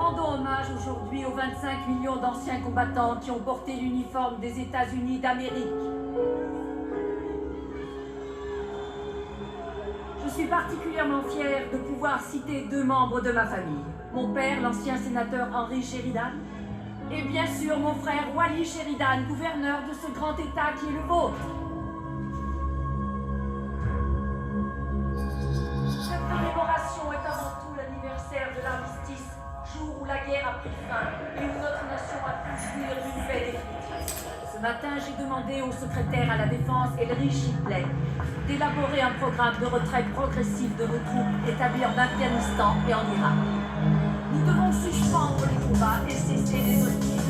rendons hommage aujourd'hui aux 25 millions d'anciens combattants qui ont porté l'uniforme des États-Unis d'Amérique. Je suis particulièrement fier de pouvoir citer deux membres de ma famille. Mon père, l'ancien sénateur Henry Sheridan, et bien sûr mon frère Wally Sheridan, gouverneur de ce grand État qui est le vôtre. Cette commémoration est avant tout l'anniversaire de l'armistice, jour où la guerre a pris fin et où notre nation a pu jouir d'une paix définitive. Ce matin, j'ai demandé au secrétaire à la Défense, Ellery Shipley, d'élaborer un programme de retraite progressive de nos troupes établis en Afghanistan et en Irak. Nous devons suspendre les combats et cesser les hostilités.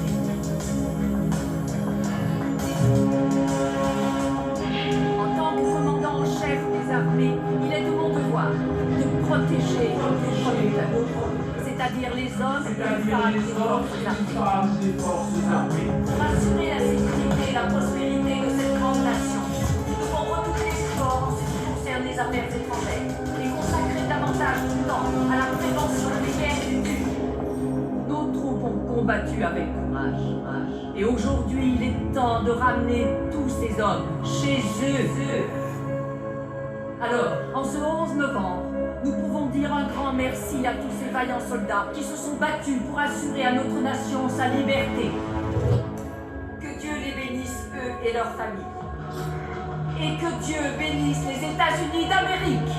En tant que commandant en chef des armées, il est de mon devoir de protéger les protecteurs, c'est-à-dire les hommes et les femmes des forces armées. Pour assurer la sécurité et la prospérité de cette grande nation, nous devons redoubler d'efforts en ce qui concerne les affaires étrangères et consacrer davantage de temps à la prévention des guerres et des crimes. Nos troupes ont combattu avec courage. Et aujourd'hui, il est temps de ramener tous ces hommes chez eux. Alors, en ce 11 novembre, nous pouvons dire un grand merci à tous ces vaillants soldats qui se sont battus pour assurer à notre nation sa liberté. Que Dieu les bénisse, eux et leurs familles. Et que Dieu bénisse les États-Unis d'Amérique.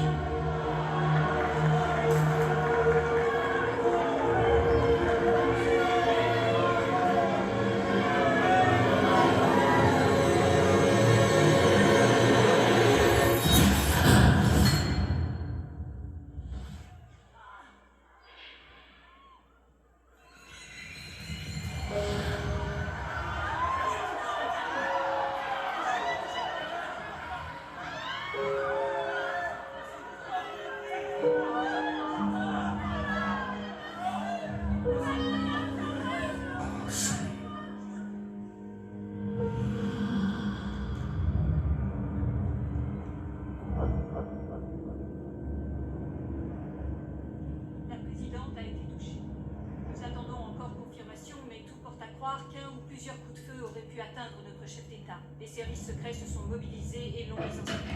Qu'un ou plusieurs coups de feu auraient pu atteindre notre chef d'État. Les services secrets se sont mobilisés et l'ont mis en sécurité.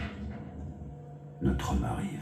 Notre homme arrive.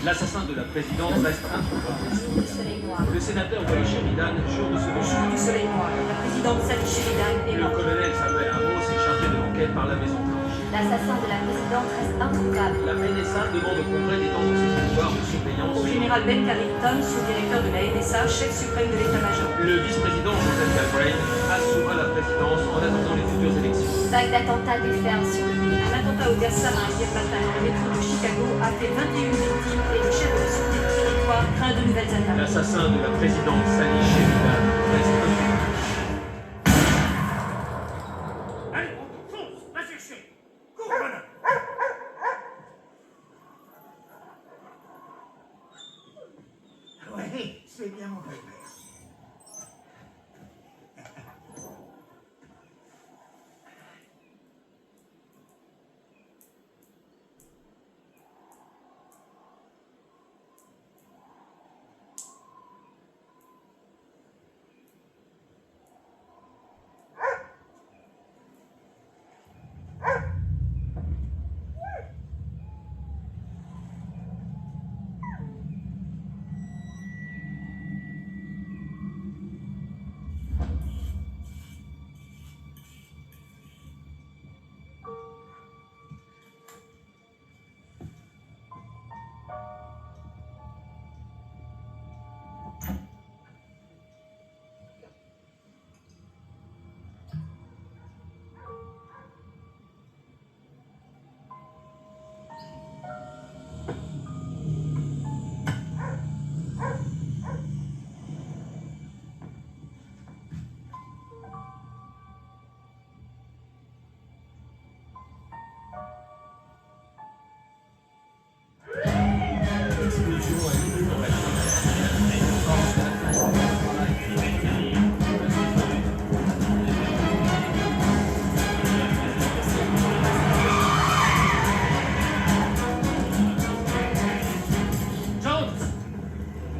L'assassin de la présidente reste introuvable. Le sénateur Wally Sheridan, jour de ce Jour du soleil noir, la présidente Sally Sheridan est Le morte. colonel Samuel Amos est chargé de l'enquête par la Maison Blanche. L'assassin de la présidente reste introuvable. La NSA demande au Congrès d'étendre ses pouvoirs de surveillance. Au général Ben Carrington, sous-directeur de la NSA, chef suprême de l'état-major. Le vice-président Joseph Galbraith assurera la présidence en attendant les futures élections. Vague d'attentats déferle sur le pays. Un attentat au gaz sarin hier matin dans le métro de Chicago a fait 21 victimes et le chef de la sûreté du territoire craint de nouvelles attaques. L'assassin de la présidente Sally Sheridan reste introuvable. Allez, fonce, vas-y. C'est bien mon réveil.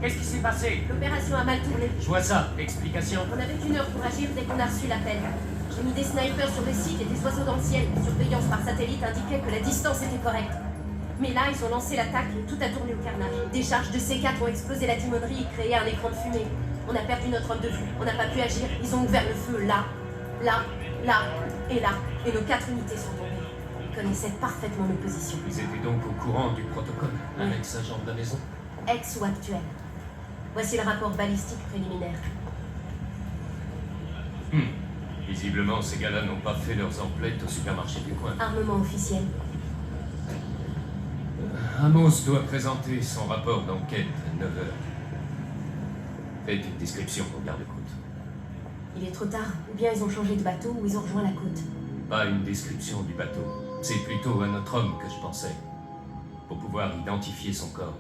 Qu'est-ce qui s'est passé? L'opération a mal tourné. Je vois ça. Explication. On avait qu'1 heure pour agir dès qu'on a reçu l'appel. J'ai mis des snipers sur le site et des oiseaux dans le ciel. La surveillance par satellite indiquait que la distance était correcte. Mais là, ils ont lancé l'attaque et tout a tourné au carnage. Des charges de C4 ont explosé la timonerie et créé un écran de fumée. On a perdu notre homme de vue. On n'a pas pu agir. Ils ont ouvert le feu là, là, là et là. Et nos 4 unités sont tombées. Ils connaissaient parfaitement nos positions. Ils étaient donc au courant du protocole, un ex-agent de la maison. Ex ou actuel. Voici le rapport balistique préliminaire. Visiblement, ces gars-là n'ont pas fait leurs emplettes au supermarché du coin. Armement officiel. Amos doit présenter son rapport d'enquête à 9h. Faites une description au garde-côte. Il est trop tard. Ou bien ils ont changé de bateau ou ils ont rejoint la côte. Pas une description du bateau. C'est plutôt à notre homme que je pensais. Pour pouvoir identifier son corps.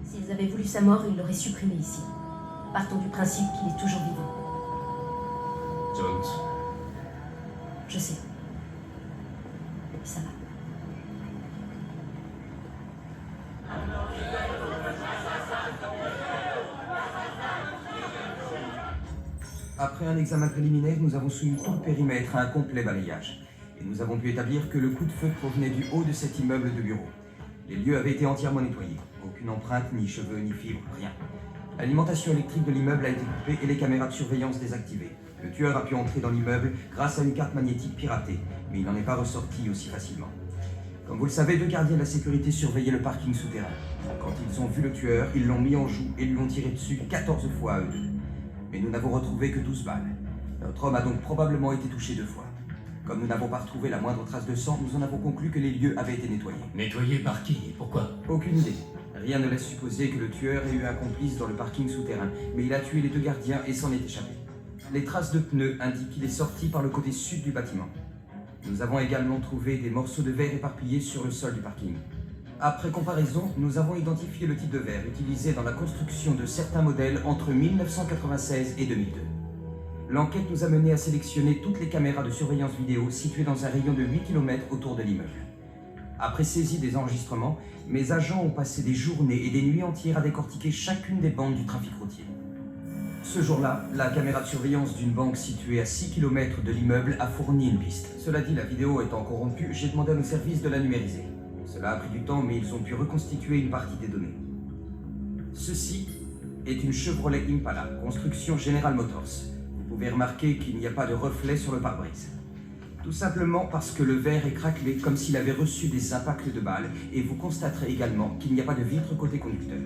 S'ils avaient voulu sa mort, ils l'auraient supprimé ici. Partons du principe qu'il est toujours vivant. Jones. Je sais. Ça va. Après un examen préliminaire, nous avons soumis tout le périmètre à un complet balayage. Et nous avons pu établir que le coup de feu provenait du haut de cet immeuble de bureau. Les lieux avaient été entièrement nettoyés. Aucune empreinte, ni cheveux, ni fibres, rien. L'alimentation électrique de l'immeuble a été coupée et les caméras de surveillance désactivées. Le tueur a pu entrer dans l'immeuble grâce à une carte magnétique piratée, mais il n'en est pas ressorti aussi facilement. Comme vous le savez, 2 gardiens de la sécurité surveillaient le parking souterrain. Quand ils ont vu le tueur, ils l'ont mis en joue et lui ont tiré dessus 14 fois à eux deux. Mais nous n'avons retrouvé que 12 balles. Notre homme a donc probablement été touché 2 fois. Comme nous n'avons pas retrouvé la moindre trace de sang, nous en avons conclu que les lieux avaient été nettoyés. Nettoyés par qui et pourquoi? Aucune idée. Rien ne laisse supposer que le tueur ait eu un complice dans le parking souterrain, mais il a tué les 2 gardiens et s'en est échappé. Les traces de pneus indiquent qu'il est sorti par le côté sud du bâtiment. Nous avons également trouvé des morceaux de verre éparpillés sur le sol du parking. Après comparaison, nous avons identifié le type de verre utilisé dans la construction de certains modèles entre 1996 et 2002. L'enquête nous a mené à sélectionner toutes les caméras de surveillance vidéo situées dans un rayon de 8 km autour de l'immeuble. Après saisie des enregistrements, mes agents ont passé des journées et des nuits entières à décortiquer chacune des bandes du trafic routier. Ce jour-là, la caméra de surveillance d'une banque située à 6 km de l'immeuble a fourni une piste. Cela dit, la vidéo étant corrompue, j'ai demandé à nos services de la numériser. Cela a pris du temps, mais ils ont pu reconstituer une partie des données. Ceci est une Chevrolet Impala, construction General Motors. Vous pouvez remarquer qu'il n'y a pas de reflet sur le pare-brise. Tout simplement parce que le verre est craquelé comme s'il avait reçu des impacts de balles, et vous constaterez également qu'il n'y a pas de vitre côté conducteur.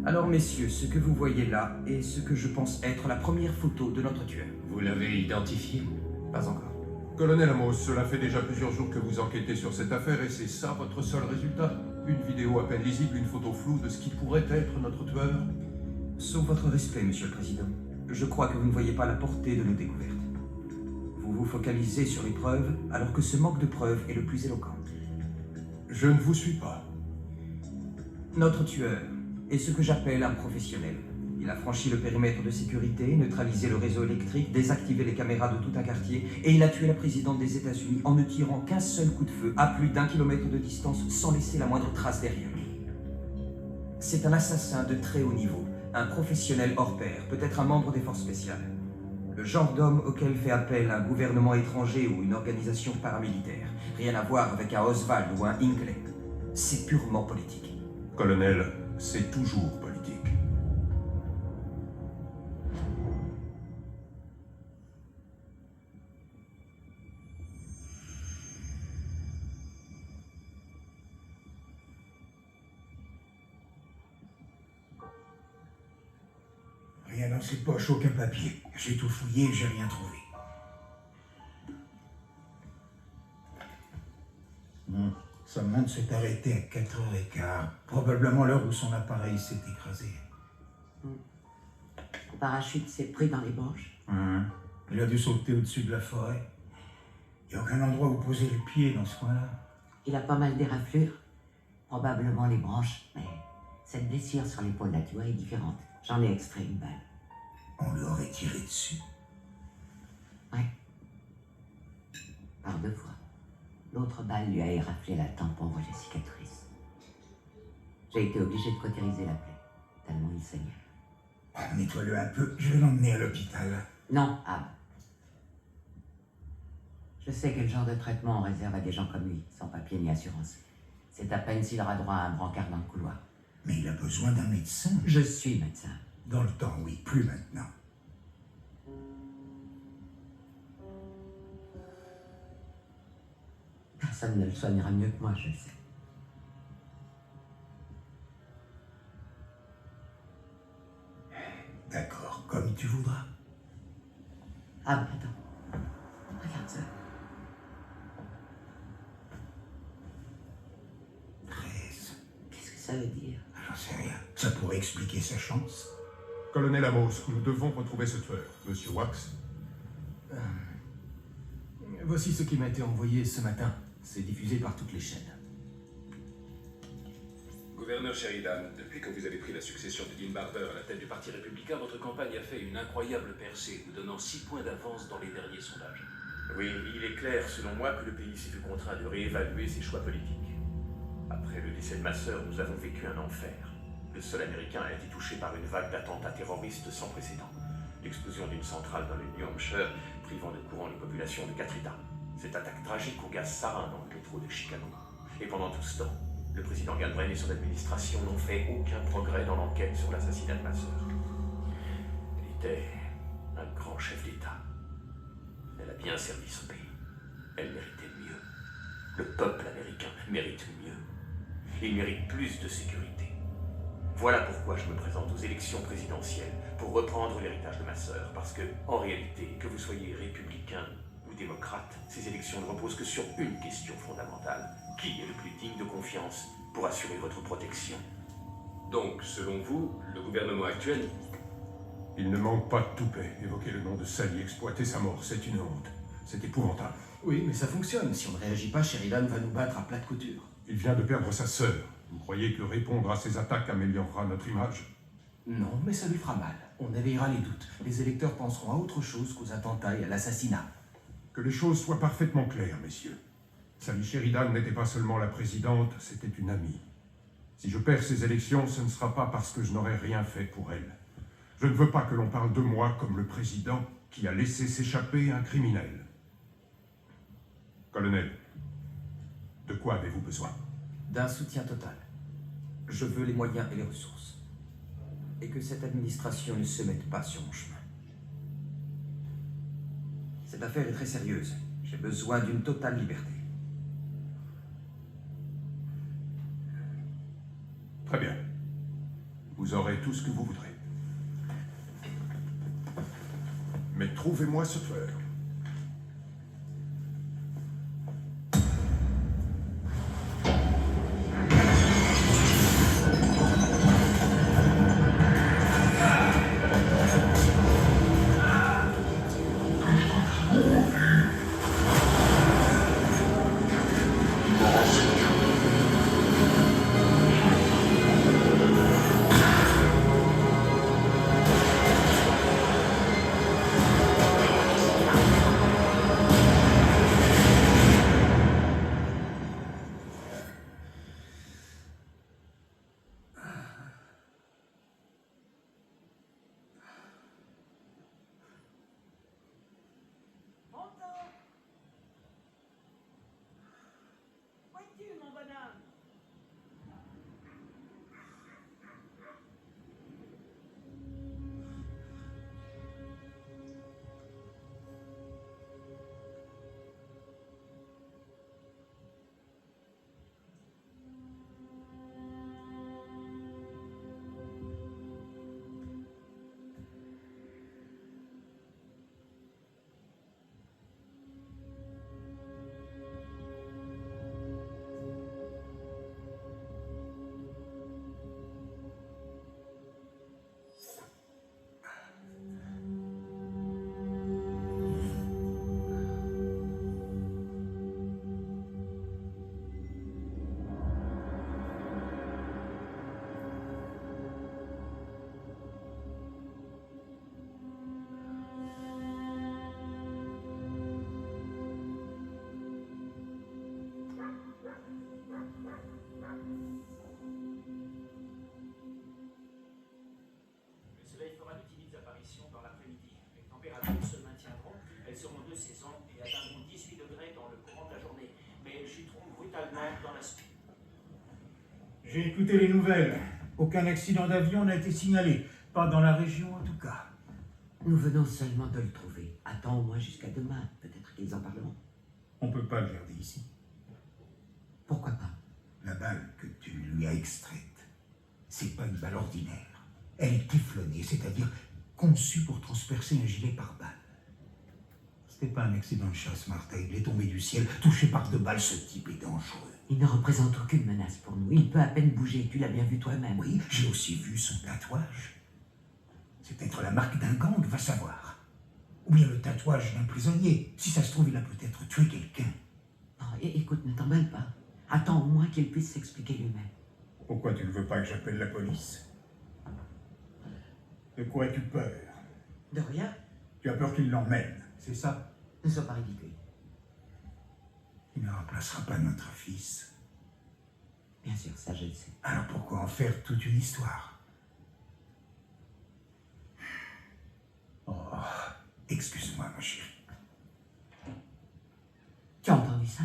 Alors messieurs, ce que vous voyez là est ce que je pense être la première photo de notre tueur. Vous l'avez identifié? Pas encore. Colonel Amos, cela fait déjà plusieurs jours que vous enquêtez sur cette affaire et c'est ça votre seul résultat? Une vidéo à peine lisible, une photo floue de ce qui pourrait être notre tueur? Sauf votre respect, Monsieur le Président. Je crois que vous ne voyez pas la portée de nos découvertes. Vous vous focalisez sur les preuves, alors que ce manque de preuves est le plus éloquent. Je ne vous suis pas. Notre tueur est ce que j'appelle un professionnel. Il a franchi le périmètre de sécurité, neutralisé le réseau électrique, désactivé les caméras de tout un quartier, et il a tué la présidente des États-Unis en ne tirant qu'un seul coup de feu à plus d'1 kilomètre de distance sans laisser la moindre trace derrière lui. C'est un assassin de très haut niveau, un professionnel hors pair, peut-être un membre des forces spéciales. Le genre d'homme auquel fait appel un gouvernement étranger ou une organisation paramilitaire. Rien à voir avec un Oswald ou un Hinckley. C'est purement politique. Colonel, c'est toujours politique. Rien dans ses poches, aucun papier. J'ai tout fouillé, j'ai rien trouvé. Salmon s'est arrêté à 4h15. Probablement l'heure où son appareil s'est écrasé. Le parachute s'est pris dans les branches. Il a dû sauter au-dessus de la forêt. Il n'y a aucun endroit où poser le pied dans ce coin-là. Il a pas mal d'éraflures. Probablement les branches, mais cette blessure sur l'épaule là, tu vois, est différente. J'en ai extrait une balle. On lui aurait tiré dessus. Ouais. Par 2 fois. L'autre balle lui a éraflé la tempe, on voit les cicatrices. J'ai été obligé de cautériser la plaie, tellement il saignait. Nettoie-le un peu, je vais l'emmener à l'hôpital. Non, Ab. Je sais quel genre de traitement on réserve à des gens comme lui, sans papier ni assurance. C'est à peine s'il aura droit à un brancard dans le couloir. Mais il a besoin d'un médecin. Je suis médecin. Dans le temps, oui, plus maintenant. Personne ne le soignera mieux que moi, je le sais. D'accord, comme tu voudras. Ah, attends. Regarde ça. 13. Qu'est-ce que ça veut dire? J'en sais rien. Ça pourrait expliquer sa chance. Colonel Amos, nous devons retrouver ce tueur. Monsieur Wax. Voici ce qui m'a été envoyé ce matin. C'est diffusé par toutes les chaînes. Gouverneur Sheridan, depuis que vous avez pris la succession de Dean Barber à la tête du Parti républicain, votre campagne a fait une incroyable percée, vous donnant 6 points d'avance dans les derniers sondages. Oui, il est clair, selon moi, que le pays s'est vu contraint de réévaluer ses choix politiques. Après le décès de ma sœur, nous avons vécu un enfer. Le sol américain a été touché par une vague d'attentats terroristes sans précédent. L'explosion d'une centrale dans le New Hampshire, privant de courant les populations de 4 États. Cette attaque tragique au gaz sarin dans le métro de Chicago. Et pendant tout ce temps, le président Galbraith et son administration n'ont fait aucun progrès dans l'enquête sur l'assassinat de ma sœur. Elle était un grand chef d'État. Elle a bien servi son pays. Elle méritait mieux. Le peuple américain mérite mieux. Il mérite plus de sécurité. Voilà pourquoi je me présente aux élections présidentielles, pour reprendre l'héritage de ma sœur, parce que, en réalité, que vous soyez républicain ou démocrate, ces élections ne reposent que sur une question fondamentale. Qui est le plus digne de confiance pour assurer votre protection? Donc, selon vous, le gouvernement actuel... Il ne manque pas de toupet. Évoquer le nom de Sally, exploiter sa mort, c'est une honte. C'est épouvantable. Oui, mais ça fonctionne. Si on ne réagit pas, Sheridan va nous battre à plat de couture. Il vient de perdre sa sœur. Vous croyez que répondre à ces attaques améliorera notre image? Non, mais ça lui fera mal. On éveillera les doutes. Les électeurs penseront à autre chose qu'aux attentats et à l'assassinat. Que les choses soient parfaitement claires, messieurs. Sally Sheridan n'était pas seulement la présidente, c'était une amie. Si je perds ces élections, ce ne sera pas parce que je n'aurai rien fait pour elle. Je ne veux pas que l'on parle de moi comme le président qui a laissé s'échapper un criminel. Colonel, de quoi avez-vous besoin? D'un soutien total. Je veux les moyens et les ressources. Et que cette administration ne se mette pas sur mon chemin. Cette affaire est très sérieuse. J'ai besoin d'une totale liberté. Très bien. Vous aurez tout ce que vous voudrez. Mais trouvez-moi ce tueur. es-tu, mon bonhomme? Le soleil fera de timides apparitions dans l'après-midi. Les températures se maintiendront, elles seront de saison et atteindront 18 degrés dans le courant de la journée. Mais elles chuteront brutalement dans la suite. J'ai écouté les nouvelles. Aucun accident d'avion n'a été signalé. Pas dans la région, en tout cas. Nous venons seulement de le trouver. Attends au moins jusqu'à demain. Peut-être qu'ils en parleront. On peut pas le garder ici. Pourquoi pas? La balle que tu lui as extraite, c'est pas une balle ordinaire. Elle est typhlonnée, c'est-à-dire conçue pour transpercer un gilet pare-balles. C'était pas un accident de chasse, Martha. Il est tombé du ciel, touché par 2 balles. Ce type est dangereux. Il ne représente aucune menace pour nous. Il peut à peine bouger. Tu l'as bien vu toi-même. Oui, j'ai aussi vu son tatouage. C'est peut-être la marque d'un gang, va savoir. Ou bien le tatouage d'un prisonnier. Si ça se trouve, il a peut-être tué quelqu'un. Non, écoute, ne t'emballe pas. Attends au moins qu'il puisse s'expliquer lui-même. Pourquoi tu ne veux pas que j'appelle la police? De quoi as-tu peur? De rien. Tu as peur qu'il l'emmène, c'est ça? Ne sois pas ridicule. Il ne remplacera pas notre fils. Bien sûr, ça je le sais. Alors pourquoi en faire toute une histoire? Oh, excuse-moi, ma chérie. Tu as entendu ça?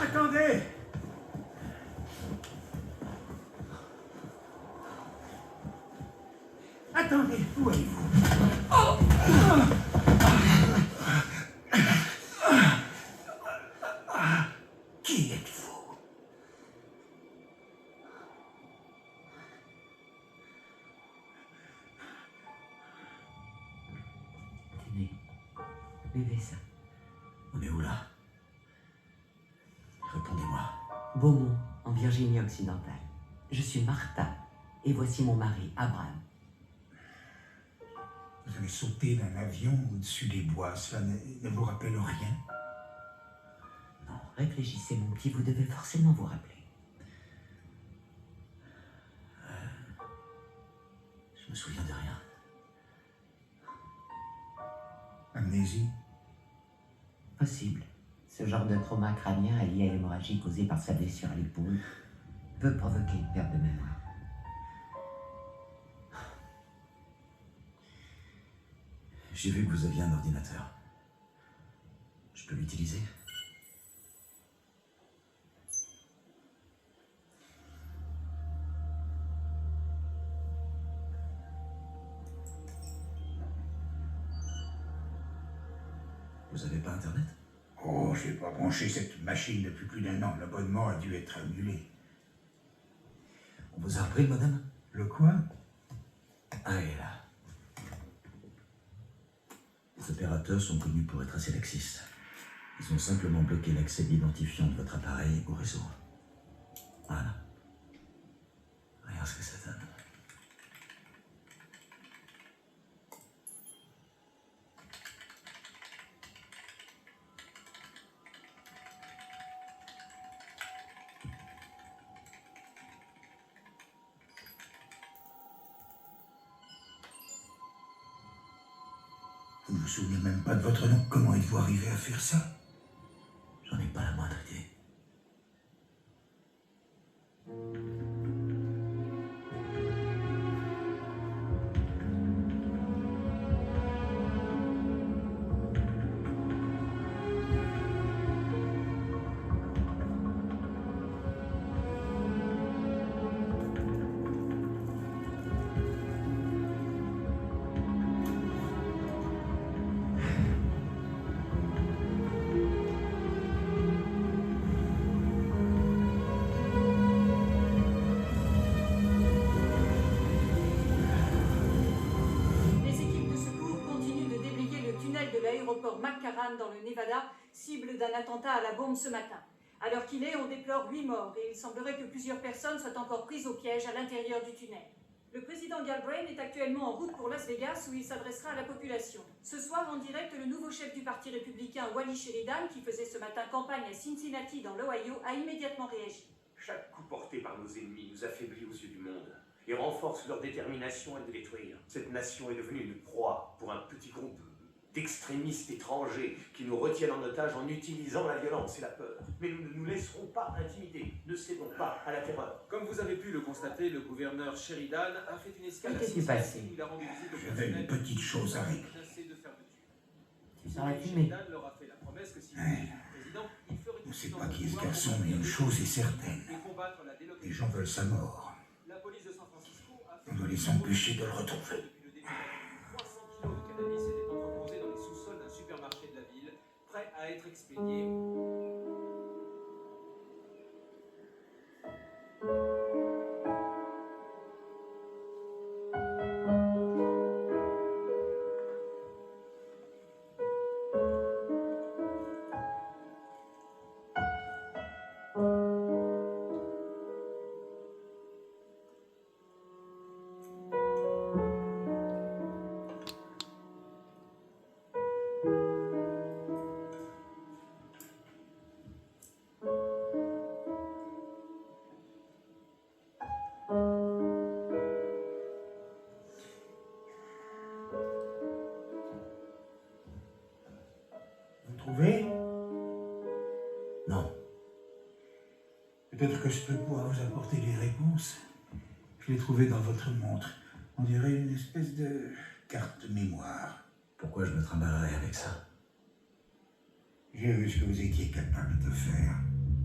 Attendez! Attendez, où allez-vous? Oh! Qui êtes-vous? Tenez, buvez ça. On est où là? Répondez-moi. Beaumont, en Virginie occidentale. Je suis Martha, et voici mon mari, Abraham. Vous avez sauté d'un avion au-dessus des bois, cela ne vous rappelle rien? Non, réfléchissez, mon petit, vous devez forcément vous rappeler. Je me souviens de rien. Amnésie? Possible. Ce genre de trauma crânien lié à l'hémorragie causée par sa blessure à l'épaule peut provoquer une perte de mémoire. J'ai vu que vous aviez un ordinateur. Je peux l'utiliser? Vous avez pas Internet? Oh, j'ai pas branché cette machine depuis plus d'1 an. L'abonnement a dû être annulé. On vous a repris le modem? Le quoi? Ah, il est là. Les opérateurs sont connus pour être assez laxistes. Ils ont simplement bloqué l'accès de l'identifiant de votre appareil au réseau. Voilà. Regarde ce que ça donne. Vous ne vous souvenez même pas de votre nom. Comment êtes-vous arrivé à faire ça? J'en ai pas la moindre idée. l'aéroport McCarran dans le Nevada, cible d'un attentat à la bombe ce matin. À l'heure qu'il est, on déplore 8 morts et il semblerait que plusieurs personnes soient encore prises au piège à l'intérieur du tunnel. Le président Galbraith est actuellement en route pour Las Vegas où il s'adressera à la population. Ce soir, en direct, le nouveau chef du parti républicain, Wally Sheridan, qui faisait ce matin campagne à Cincinnati dans l'Ohio, a immédiatement réagi. Chaque coup porté par nos ennemis nous affaiblit aux yeux du monde et renforce leur détermination à nous détruire. Cette nation est devenue une proie pour un petit groupe d'extrémistes étrangers qui nous retiennent en otage en utilisant la violence et la peur. Mais nous ne nous laisserons pas intimider, ne cédons pas à la terreur. Comme vous avez pu le constater, le gouverneur Sheridan a fait une escale à Qu'est-ce qui s'est passé? Cincinnati où il a rendu visite au J'avais une personnel petite chose à régler. menacé de fermeture. Tu sens la fumée. Sheridan leur a fait la promesse que s'il était président, il ferait On ne tout sait dans pas son qui est ce pouvoir garçon, pour mais une chose est certaine. et combattre la Les délocalisation. gens veulent sa mort. La police de San Francisco a fait On doit les empêcher de le retrouver. depuis le début. 300 kilos de cannabis étaient entreposés dans les sous-sols d'un supermarché de la ville, prêts à être expédiés. Vous trouvez? Non. Peut-être que je peux pouvoir vous apporter des réponses. Je l'ai trouvé dans votre montre. On dirait une espèce de carte mémoire. Pourquoi je me trimballerais avec ça? J'ai vu ce que vous étiez capable de faire.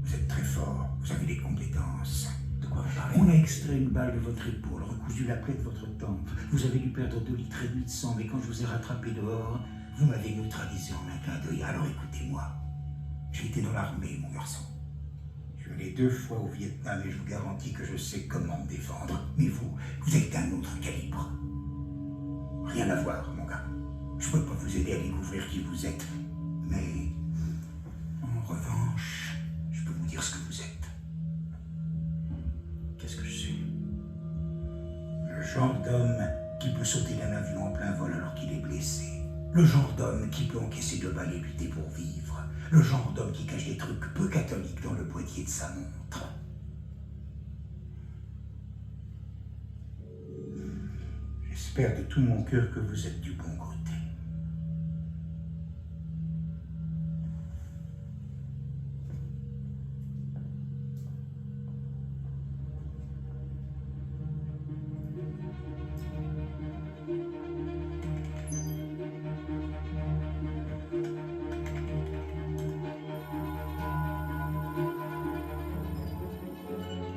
Vous êtes très fort, vous avez des compétences. De quoi vous parlez? On a extrait une balle de votre épaule, recousu la plaie de votre tempe. Vous avez dû perdre 2,5 litres de sang, mais quand je vous ai rattrapé dehors, vous m'avez neutralisé en un clin d'œil. Alors écoutez-moi. J'ai été dans l'armée, mon garçon. Je suis allé 2 fois au Vietnam et je vous garantis que je sais comment me défendre. Mais vous êtes d'un autre calibre. Rien à voir, mon gars. Je peux pas vous aider à découvrir qui vous êtes. Mais, en revanche, je peux vous dire ce que vous êtes. Qu'est-ce que je suis? Le genre d'homme qui peut sauter d'un avion en plein vol alors qu'il est blessé. Le genre d'homme qui peut encaisser 2 balles et lutter pour vivre. Le genre d'homme qui cache des trucs peu catholiques dans le boîtier de sa montre. J'espère de tout mon cœur que vous êtes du bon côté.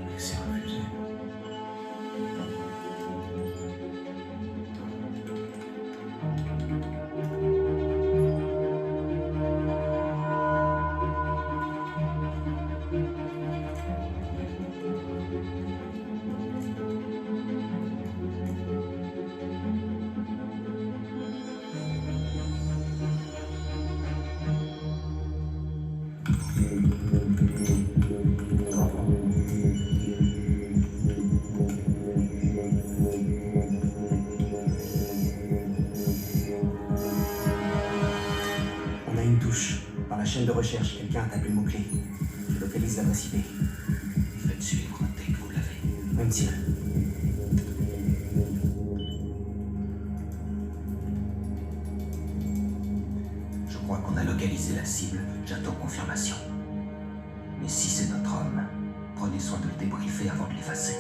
Mais c'est refusé. On a une touche. Dans la chaîne de recherche, quelqu'un a tapé le mot-clé. Je localise l'adresse IP. Faites suivre dès que vous l'avez. Même tir. Je crois qu'on a localisé la cible. J'attends confirmation. Mais si c'est notre homme, prenez soin de le débriefer avant de l'effacer.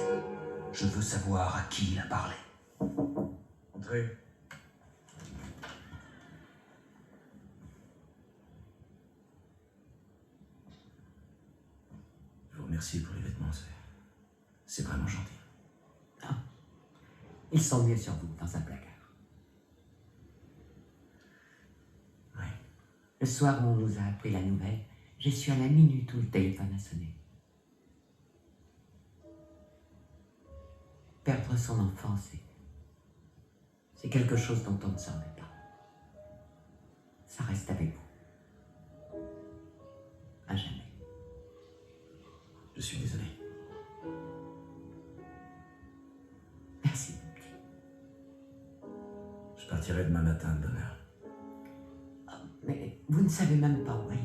Je veux savoir à qui il a parlé. Entrez. Je vous remercie pour les vêtements, c'est vraiment gentil. Ils sont mieux sur vous, dans un placard. Oui. Le soir où on nous a appris la nouvelle, j'ai su à la minute où le téléphone a sonné. Perdre son enfant, c'est quelque chose dont on ne s'en remet pas. ça reste avec vous. À jamais. Je suis désolé. Merci, mon petit. Je partirai demain matin de bonne heure. Oh, mais vous ne savez même pas où aller.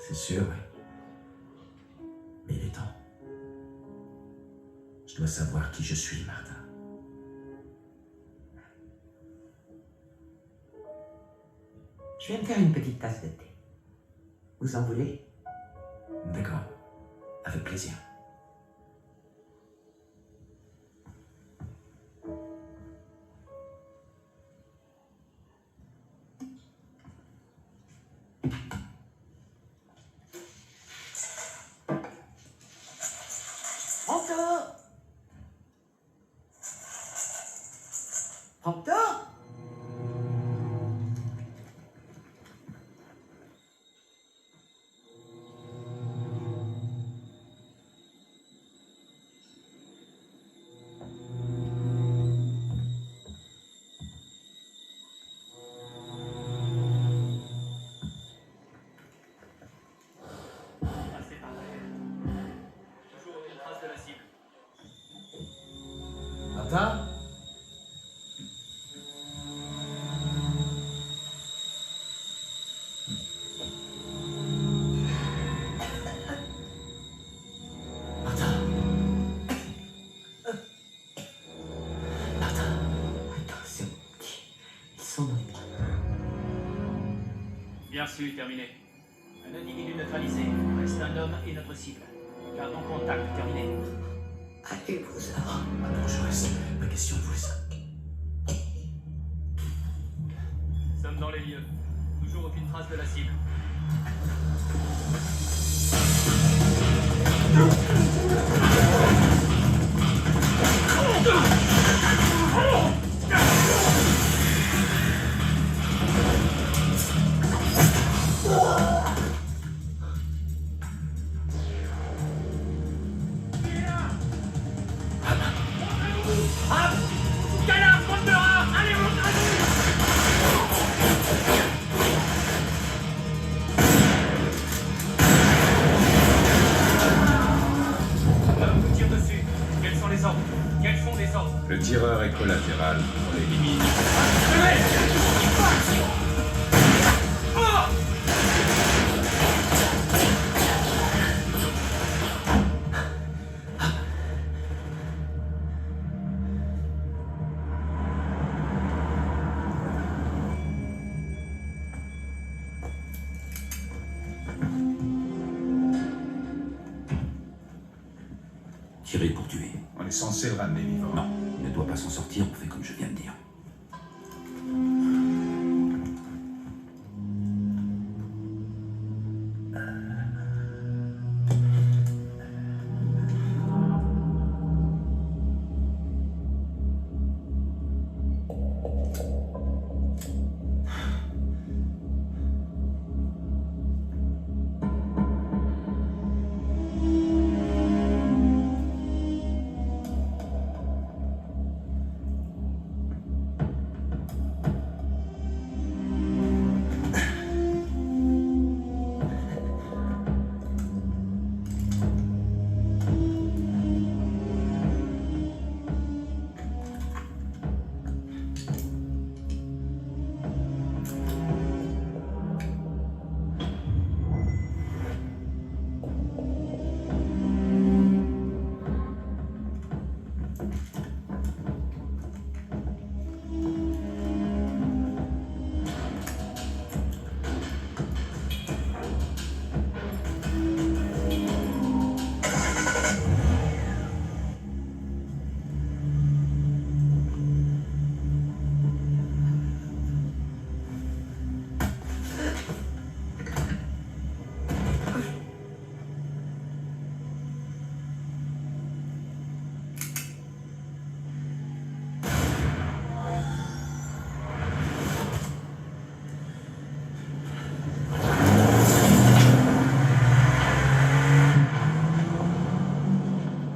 C'est sûr, oui. Mais il est temps. Je dois savoir qui je suis, Martha. Je viens de faire une petite tasse de thé. Vous en voulez? D'accord. Avec plaisir. Prompto! Passez par derrière. Toujours aucune trace de la cible. Martha? Attention, petit. Ils sont nombreux. Bien sûr, terminé. Un individu neutralisé. Reste un homme et notre cible. Gardons contact, terminé. Allez-vous-en. Alors je reste. Pas question de vous ça. Nous sommes dans les lieux. Toujours aucune trace de la cible. Le tireur est collatéral. On l'élimine. Tirer pour tuer. On est censé le ramener vivant. Non, il ne doit pas s'en sortir, on fait comme je viens de dire.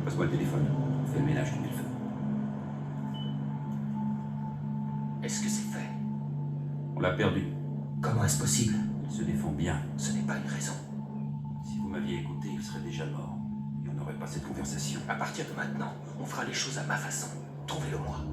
Passe-moi le téléphone. Fais le ménage du feu. Est-ce que c'est fait? On l'a perdu. Comment est-ce possible? Il se défend bien. Ce n'est pas une raison. Si vous m'aviez écouté, il serait déjà mort. Et on n'aurait pas cette conversation. À partir de maintenant, on fera les choses à ma façon. Trouvez-le moi.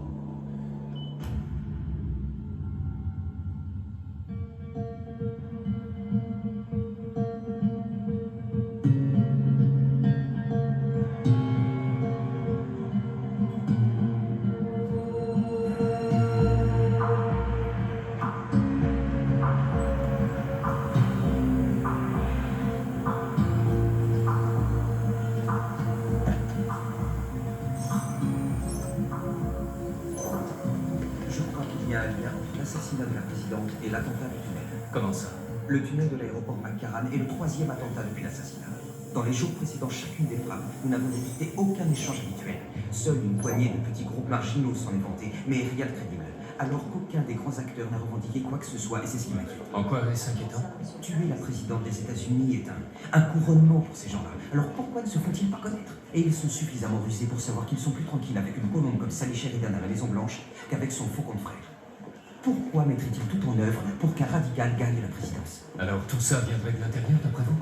L'assassinat de la présidente et l'attentat du tunnel. Comment ça? Le tunnel de l'aéroport McCarran est le 3e attentat depuis l'assassinat. Dans les jours précédant chacune des frappes, nous n'avons évité aucun échange habituel. Seule une poignée de petits groupes marginaux s'en est vanté, mais rien de crédible. Alors qu'aucun des grands acteurs n'a revendiqué quoi que ce soit, et c'est ce qui m'inquiète. En quoi est-ce inquiétant? Tuer la présidente des États-Unis est un couronnement pour ces gens-là. Alors pourquoi ne se font-ils pas connaître? Et ils sont suffisamment rusés pour savoir qu'ils sont plus tranquilles avec une colombe comme Sally Sheridan à la Maison Blanche qu'avec son faux confrère. Pourquoi mettrait-il tout en œuvre pour qu'un radical gagne la présidence? Alors tout ça viendrait de l'intérieur, d'après vous?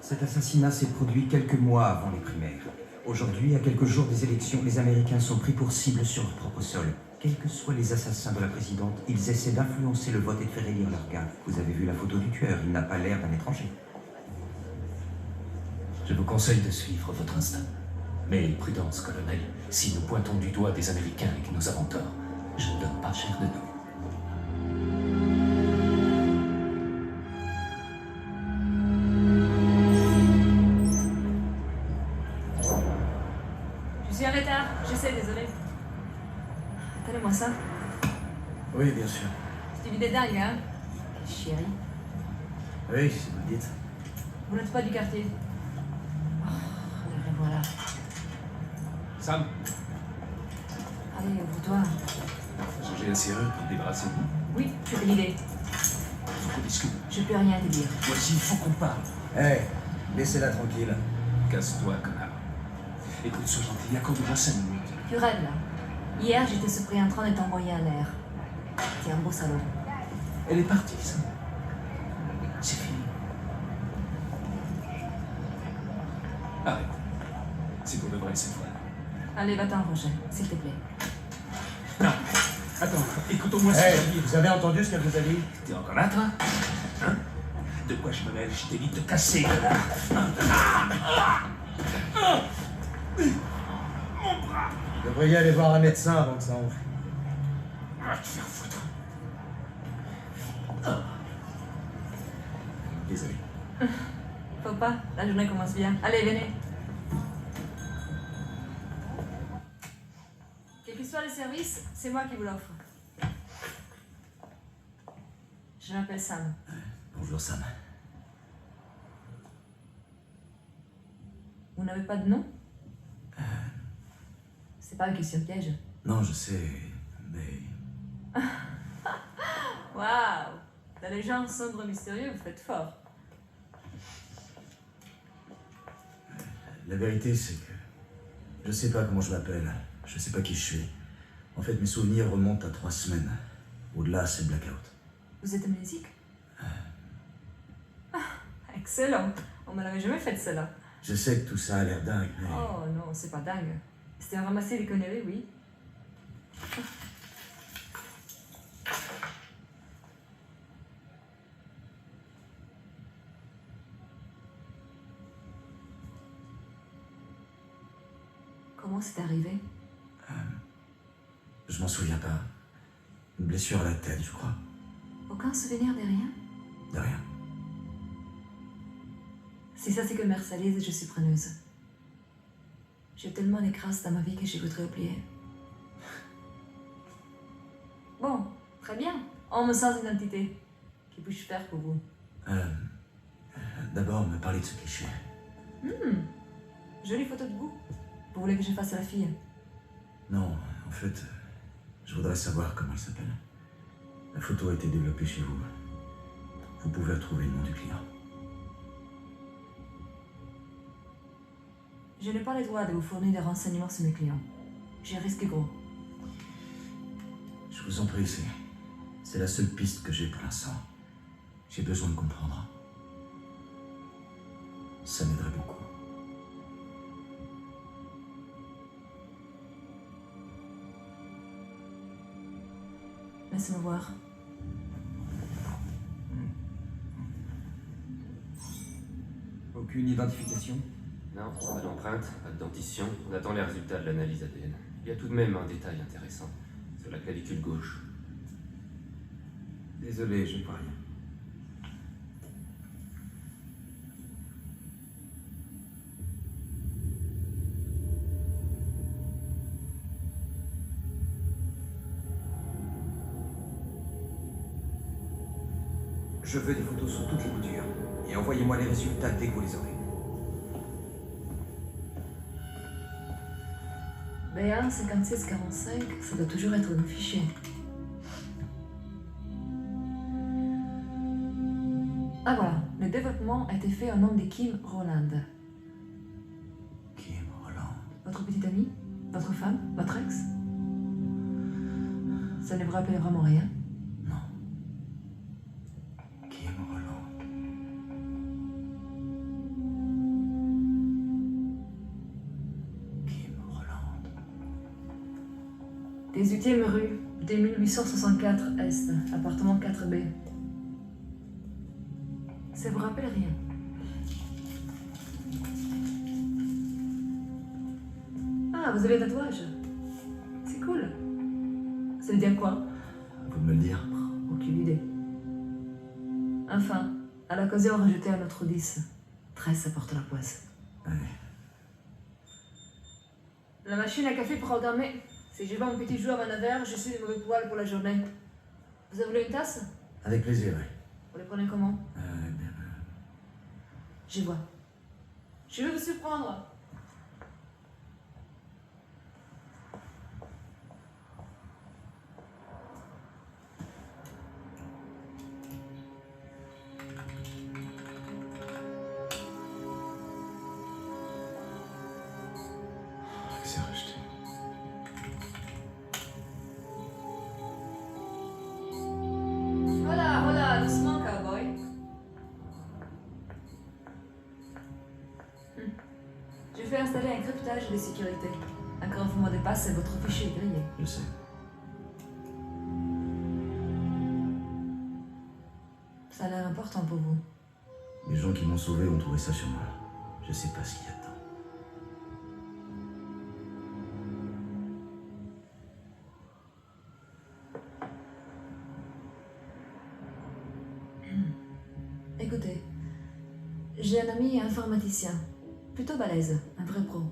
Cet assassinat s'est produit quelques mois avant les primaires. Aujourd'hui, à quelques jours des élections, les Américains sont pris pour cible sur leur propre sol. Quels que soient les assassins de la présidente, ils essaient d'influencer le vote et de faire élire leur gars. Vous avez vu la photo du tueur, il n'a pas l'air d'un étranger. Je vous conseille de suivre votre instinct. Mais prudence, colonel. Si nous pointons du doigt des Américains et que nous avons tort, je ne donne pas cher de nous. Je suis en retard, j'essaie, désolé. Attendez-moi ça. Oui, bien sûr. C'est une idée dingue, hein? Chérie. Oui, si vous le dites. Vous n'êtes pas du quartier. Oh, le revoilà. Sam, Allez, ouvre-toi. changez la serrure pour te débarrasser de nous. Oui, c'est une idée. Faut qu'on discute. Je peux rien te dire. Voici, il faut qu'on parle. Hé, laissez-la tranquille. Casse-toi, connard. Écoute, sois gentil, accorde-moi 5 minutes. Tu rêves, là. Hier, j'étais surpris en train de t'envoyer à l'air. T'es un beau salaud. Elle est partie, Sam. C'est fini. Arrête. C'est pour de vrai cette fois. Allez, va-t'en, Roger, s'il te plaît. Non. Attends, écoute-moi ce Hé, que je dis. vous avez entendu ce qu'elle vous a dit? T'es encore là, toi? Hein? De quoi je me mêle? Je t'ai dit de te casser, connard. Mon bras! Vous devriez aller voir un médecin avant que ça ouvre. Va te faire foutre. Désolé. Faut pas, la journée commence bien. Allez, venez. Quel que soit le service, c'est moi qui vous l'offre. Je m'appelle Sam. Bonjour, Sam. Vous n'avez pas de nom? C'est pas une question piège. Non, je sais, mais... Waouh! Dans les gens sombres mystérieux, vous faites fort. La vérité, c'est que... je sais pas comment je m'appelle. Je sais pas qui je suis. En fait, mes souvenirs remontent à 3 semaines. Au-delà, c'est le blackout. Vous êtes amnésique? Ah, excellent! On me l'avait jamais fait cela. Je sais que tout ça a l'air dingue, mais... Oh non, c'est pas dingue. C'était un ramasser des conneries, oui. Comment c'est arrivé? Je m'en souviens pas. Une blessure à la tête, je crois. Aucun souvenir de rien? De rien. Si ça c'est que Mercedes, je suis preneuse. J'ai tellement de grâces dans ma vie que je voudrais oublier. Bon, très bien. Homme sans identité. Que puis-je faire pour vous? D'abord, me parler de ce cliché. Jolie photo de vous. Vous voulez que je fasse la fille? Non, en fait, je voudrais savoir comment elle s'appelle. La photo a été développée chez vous. Vous pouvez retrouver le nom du client. Je n'ai pas le droit de vous fournir des renseignements sur mes clients. Je risque gros. Je vous en prie, C'est la seule piste que j'ai pour l'instant. J'ai besoin de comprendre. Ça m'aiderait beaucoup. Laisse-moi voir. Aucune identification? Non, pas d'empreinte, pas de dentition. On attend les résultats de l'analyse ADN. Il y a tout de même un détail intéressant. Sur la clavicule gauche. Désolé, je ne vois rien. Je veux des photos sur toutes les coutures. Et envoyez-moi les résultats dès que vous les aurez. BA 5645, ça doit toujours être un fichier. Ah voilà, le développement a été fait au nom de Kim Roland. Kim Roland. Votre petite amie? Votre femme? Votre ex? Ça ne vous rappelle vraiment rien? Kim Roland. Kim Roland. 18e rue, 2864 Est, appartement 4B. Ça vous rappelle rien? Ah, vous avez un tatouage? C'est cool. Ça veut dire quoi? Vous me le dire? Aucune idée. Enfin, à l'occasion, rajouter un autre 10. 13, ça porte la poisse. Allez. La machine à café programmée. Si je vais mon petit jeu à Manavert, je suis de mauvais poil pour la journée. Vous avez voulu une tasse? Avec plaisir, oui. Vous les prenez comment? Bien, Je vois. Je vais vous surprendre. c'est rejeté. Voilà, voilà, doucement, cowboy. Je vais installer un cryptage de sécurité. Encore un mot de passe et votre fichier est grillé. Je sais. Ça a l'air important pour vous. Les gens qui m'ont sauvé ont trouvé ça sur moi. Je sais pas ce qu'il y a dedans. Écoutez, j'ai un ami informaticien, plutôt balèze, un vrai pro.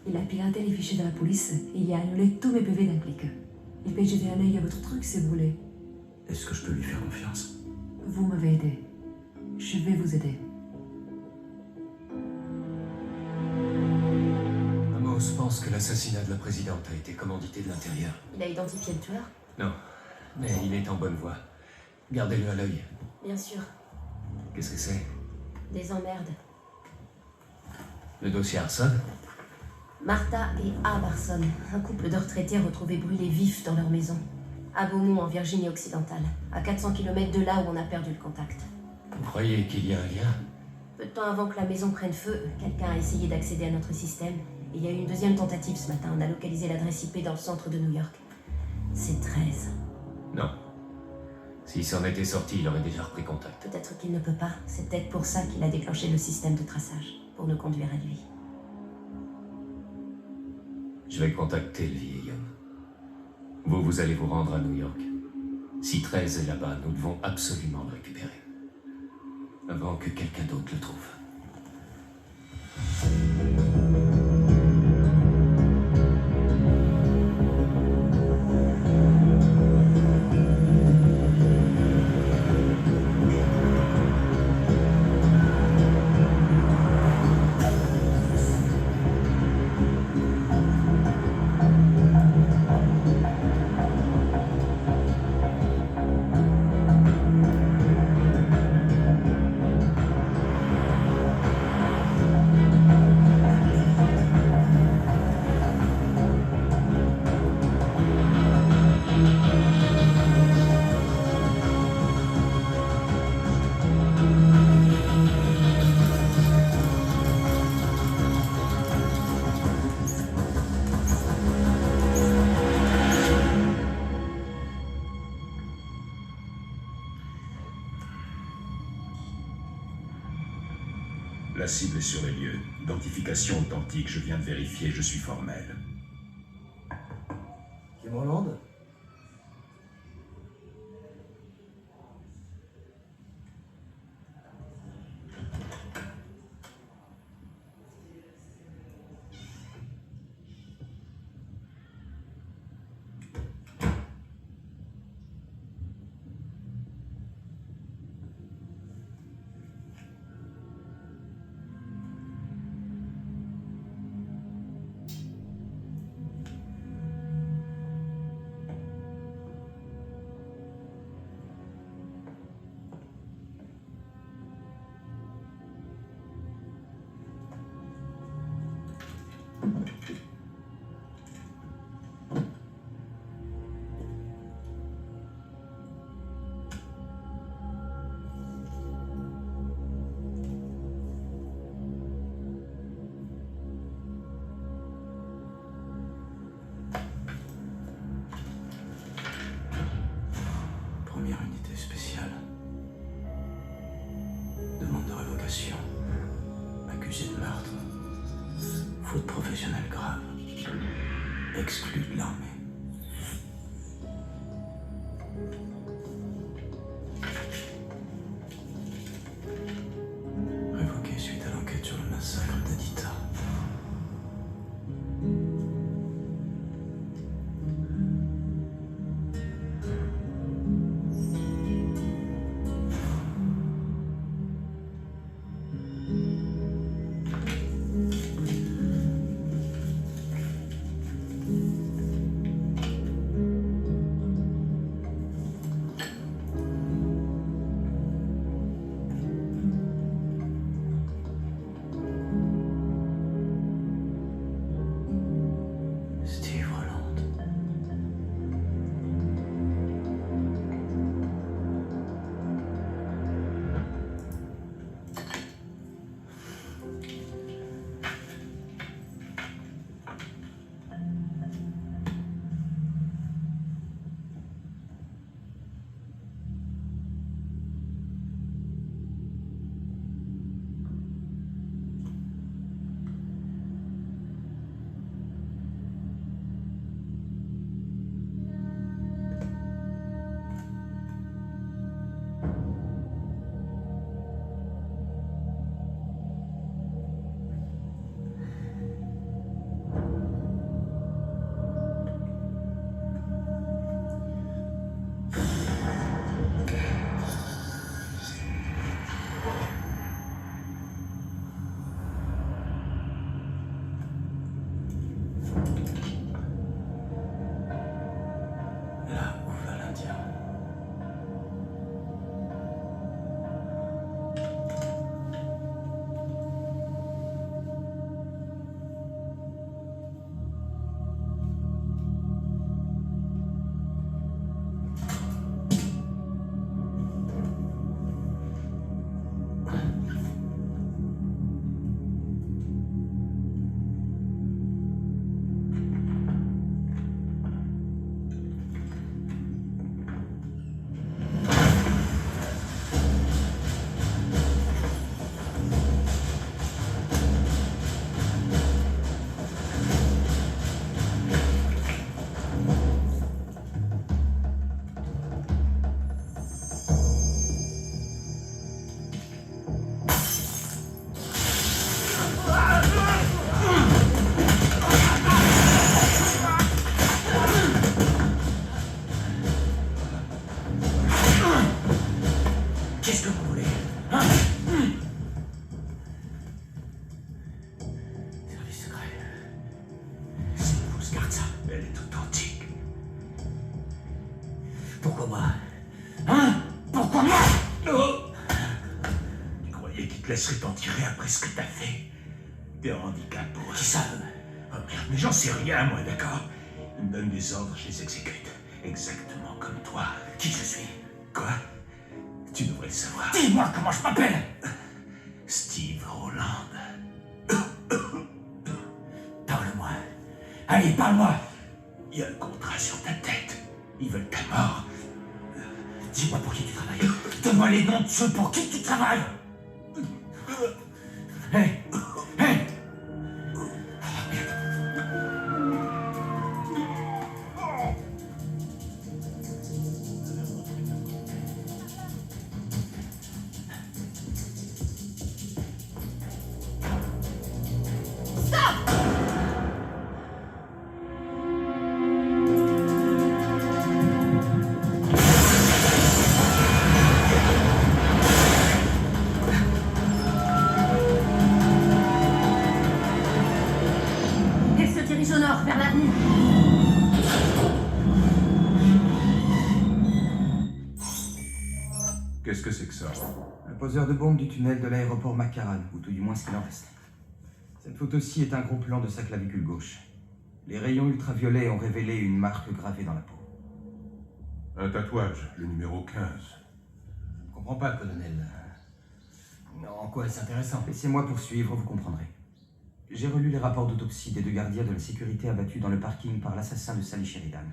Il a piraté les fichiers de la police et il a annulé tous mes PV d'un clic. Il peut jeter un œil à votre truc si vous voulez. Est-ce que je peux lui faire confiance? Vous m'avez aidé. Je vais vous aider. Amos pense que l'assassinat de la présidente a été commandité de l'intérieur. Il a identifié le tueur? Non, mais il est en bonne voie. Gardez-le à l'œil. Bien sûr. Qu'est-ce que c'est? Des emmerdes. Le dossier Arson? Martha et A. Barson, un couple de retraités retrouvés brûlés vifs dans leur maison. À Beaumont, en Virginie-Occidentale, à 400 km de là où on a perdu le contact. Vous croyez qu'il y a un lien? Peu de temps avant que la maison prenne feu, quelqu'un a essayé d'accéder à notre système. Et il y a eu une deuxième tentative ce matin. On a localisé l'adresse IP dans le centre de New York. C'est 13. Non. S'il s'en était sorti, il aurait déjà repris contact. Peut-être qu'il ne peut pas. C'est peut-être pour ça qu'il a déclenché le système de traçage, pour nous conduire à lui. Je vais contacter le vieil homme. Vous allez vous rendre à New York. Si 13 est là-bas, nous devons absolument le récupérer. Avant que quelqu'un d'autre le trouve. La cible est sur les lieux. Identification authentique, je viens de vérifier, je suis formel. Kim Holland? Première unité spéciale. Demande de révocation. Accusé de meurtre. Faute professionnelle grave. Exclu de l'armée. Révoqué suite à l'enquête sur le massacre d'Adita. Steve Holland. Là où va l'Indien. Qu'est-ce que vous voulez? Hein? Service secret. C'est une fausse carte, ça. Elle est authentique. Pourquoi moi? Hein? Pourquoi moi? Oh! Tu croyais qu'ils te laisseraient t'en tirer après ce que t'as fait? T'es un handicap pour eux. Qui ça? Oh merde, mais j'en sais rien, moi, d'accord? Ils me donnent des ordres, je les exécute. Exactement comme toi. Qui je suis? Quoi? Tu devrais le savoir. Dis-moi comment je m'appelle! Steve Holland. Parle-moi. Allez, parle-moi! Il y a un contrat sur ta tête. Ils veulent ta mort. Dis-moi pour qui tu travailles. Donne-moi les noms de ceux pour qui tu travailles. Hé! Hé! Elle se dirige au nord, vers l'avenue. Qu'est-ce que c'est que ça? Le poseur de bombe du tunnel de l'aéroport McCarran, ou tout du moins ce qu'il en reste. Cette photo-ci est un gros plan de sa clavicule gauche. Les rayons ultraviolets ont révélé une marque gravée dans la peau. Un tatouage, le numéro 15. Je ne comprends pas, colonel. En quoi est-ce intéressant? Laissez-moi poursuivre, vous comprendrez. J'ai relu les rapports d'autopsie des 2 gardiens de la sécurité abattus dans le parking par l'assassin de Sally Sheridan.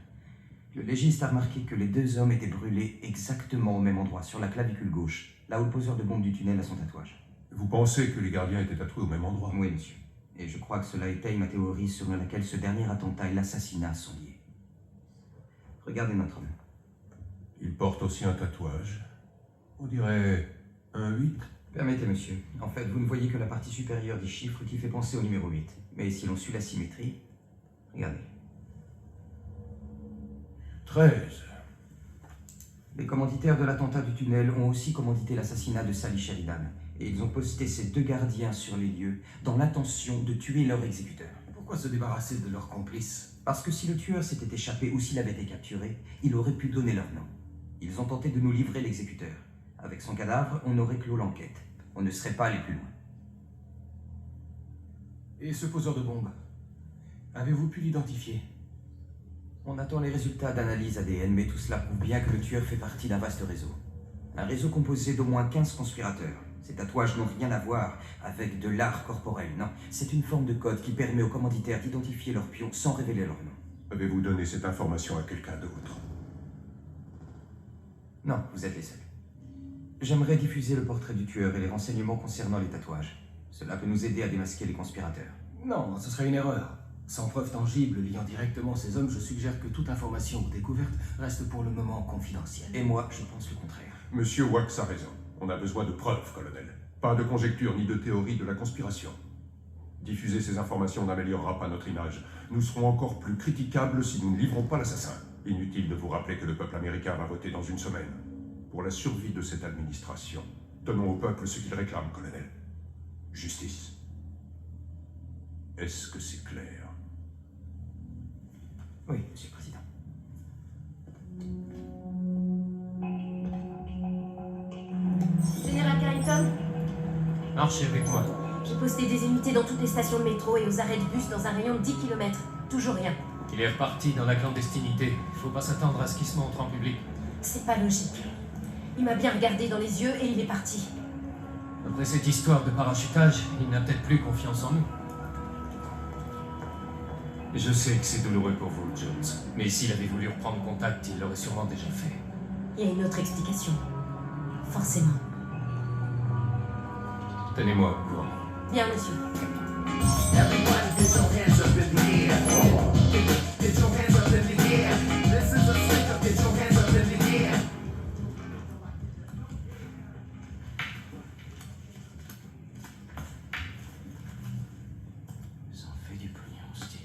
Le légiste a remarqué que les 2 hommes étaient brûlés exactement au même endroit, sur la clavicule gauche, là où le poseur de bombe du tunnel a son tatouage. Vous pensez que les gardiens étaient tatoués au même endroit? Oui, monsieur. Et je crois que cela étaye ma théorie selon laquelle ce dernier attentat et l'assassinat sont liés. Regardez notre homme. Il porte aussi un tatouage. On dirait un 8. Permettez, monsieur. En fait, vous ne voyez que la partie supérieure du chiffre qui fait penser au numéro 8. Mais si l'on suit la symétrie, regardez. 13. Les commanditaires de l'attentat du tunnel ont aussi commandité l'assassinat de Sally Sheridan. Et ils ont posté ces 2 gardiens sur les lieux dans l'intention de tuer leur exécuteur. Pourquoi se débarrasser de leurs complices? Parce que si le tueur s'était échappé ou s'il avait été capturé, il aurait pu donner leur nom. Ils ont tenté de nous livrer l'exécuteur. Avec son cadavre, on aurait clos l'enquête. On ne serait pas allé plus loin. Et ce poseur de bombe? Avez-vous pu l'identifier? On attend les résultats d'analyse ADN, mais tout cela prouve bien que le tueur fait partie d'un vaste réseau. Un réseau composé d'au moins 15 conspirateurs. Ces tatouages n'ont rien à voir avec de l'art corporel, non. C'est une forme de code qui permet aux commanditaires d'identifier leurs pions sans révéler leur nom. Avez-vous donné cette information à quelqu'un d'autre? Non, vous êtes les seuls. J'aimerais diffuser le portrait du tueur et les renseignements concernant les tatouages. Cela peut nous aider à démasquer les conspirateurs. Non, ce serait une erreur. Sans preuve tangible liant directement ces hommes, je suggère que toute information ou découverte reste pour le moment confidentielle. Et moi, je pense le contraire. Monsieur Wax a raison. On a besoin de preuves, colonel. Pas de conjectures ni de théories de la conspiration. Diffuser ces informations n'améliorera pas notre image. Nous serons encore plus critiquables si nous ne livrons pas l'assassin. Inutile de vous rappeler que le peuple américain va voter dans une semaine. Pour la survie de cette administration, donnons au peuple ce qu'il réclame, colonel. Justice. Est-ce que c'est clair? Oui, monsieur le président. Général Carrington, Marchez avec moi. j'ai posté des unités dans toutes les stations de métro et aux arrêts de bus dans un rayon de 10 km. Toujours rien. Il est reparti dans la clandestinité. Il faut pas s'attendre à ce qu'il se montre en public. C'est pas logique. Il m'a bien regardé dans les yeux et il est parti. Après cette histoire de parachutage, il n'a peut-être plus confiance en nous. Je sais que c'est douloureux pour vous, Jones. Mais s'il avait voulu reprendre contact, il l'aurait sûrement déjà fait. Il y a une autre explication. Forcément. Tenez-moi au courant. Bien, monsieur. Ça en fait du pognon, Steve.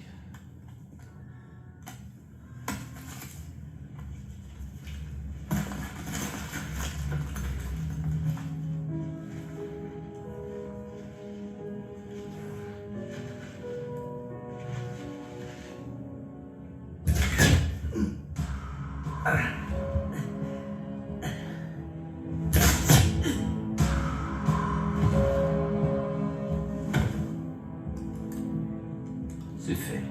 C'est fait.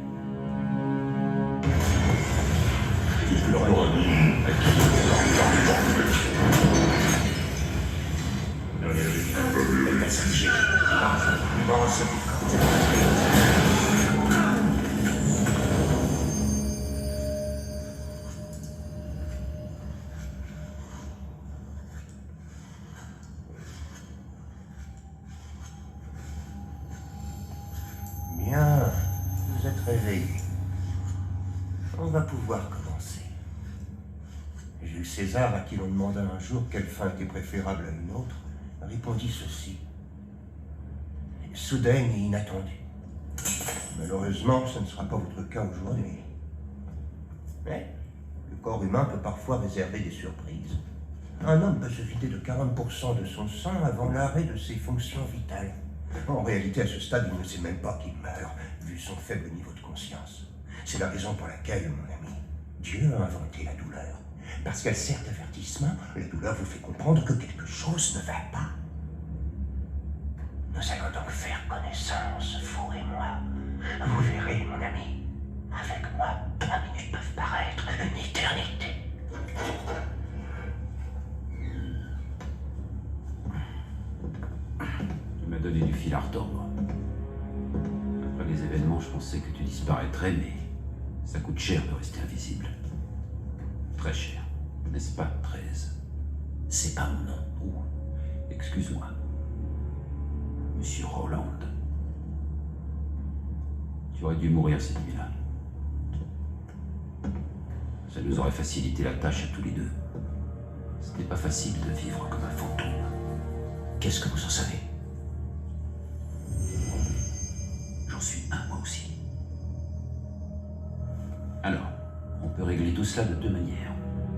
On va pouvoir commencer. Jules César, à qui l'on demanda un jour quelle fin était préférable à une autre, répondit ceci. Soudaine et inattendue. Malheureusement, ce ne sera pas votre cas aujourd'hui. Mais le corps humain peut parfois réserver des surprises. Un homme peut se vider de 40% de son sang avant l'arrêt de ses fonctions vitales. En réalité, à ce stade, il ne sait même pas qu'il meurt, vu son faible niveau de conscience. C'est la raison pour laquelle, mon ami, Dieu a inventé la douleur. Parce qu'elle sert d'avertissement, la douleur vous fait comprendre que quelque chose ne va pas. Nous allons donc faire connaissance, vous et moi. Vous verrez, mon ami, avec moi, 20 minutes peuvent paraître une éternité. Tu m'as donné du fil à retordre. Après les événements, je pensais que tu disparaîtrais, mais ça coûte cher de rester invisible. Très cher, n'est-ce pas, 13? C'est pas mon nom. Oh, excuse-moi. Monsieur Roland. Tu aurais dû mourir cette nuit-là. Ça nous aurait facilité la tâche à tous les deux. Ce n'est pas facile de vivre comme un fantôme. Qu'est-ce que vous en savez? J'en suis un, moi aussi. Alors, on peut régler tout cela de deux manières.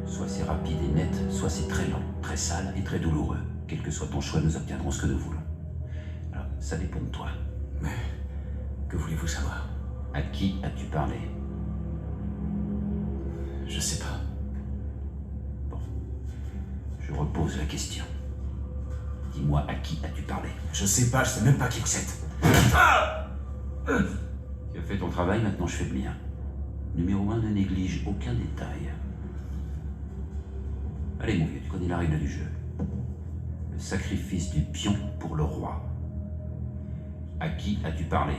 Soit c'est rapide et net, soit c'est très lent, très sale et très douloureux. Quel que soit ton choix, nous obtiendrons ce que nous voulons. Alors, ça dépend de toi. Mais que voulez-vous savoir? À qui as-tu parlé? Je sais pas. Bon. Je repose la question. Dis-moi, à qui as-tu parlé? Je sais pas, je sais même pas qui vous êtes. Tu as fait ton travail, maintenant je fais le mien. Numéro 1, ne néglige aucun détail. Allez mon vieux, tu connais la règle du jeu. Le sacrifice du pion pour le roi. À qui as-tu parlé?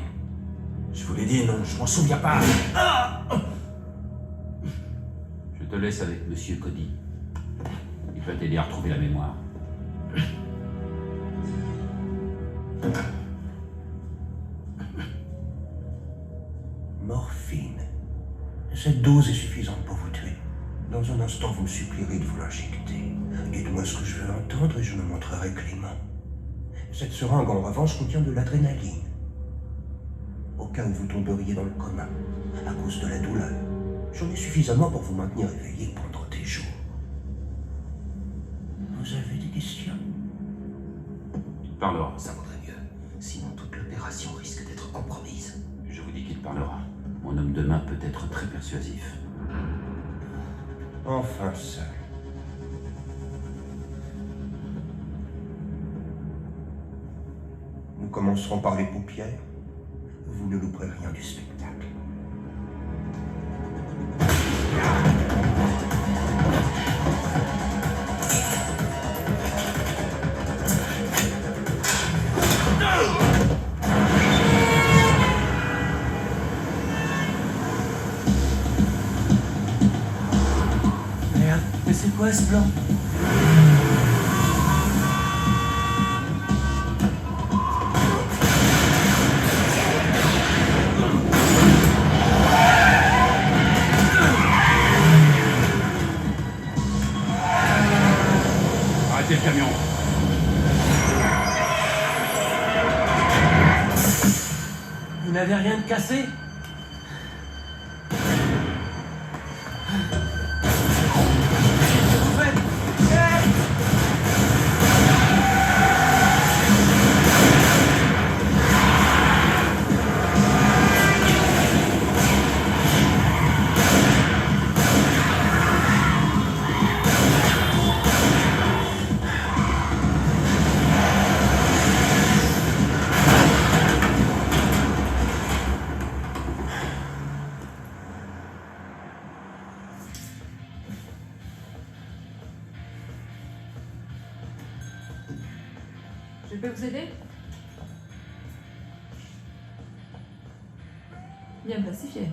Je vous l'ai dit, non, je m'en souviens pas. Je te laisse avec Monsieur Cody. Il va t'aider à retrouver la mémoire. Morphine. Cette dose est suffisante pour vous tuer. Dans un instant, vous me supplierez de vous l'injecter. Dites-moi ce que je veux entendre et je me montrerai clément. Cette seringue, en revanche, contient de l'adrénaline. Au cas où vous tomberiez dans le coma, à cause de la douleur, j'en ai suffisamment pour vous maintenir éveillé pendant des jours. Vous avez des questions? Il parlera. Ça vaudrait mieux. Sinon, toute l'opération risque d'être compromise. Je vous dis qu'il parlera. Mon homme de main peut être très persuasif. Enfin seul. Nous commencerons par les paupières. Vous ne louperez rien du spectacle. Merde, mais c'est quoi ce plan? Arrêtez le camion. Vous n'avez rien de cassé? Je peux vous aider? Bien classifié.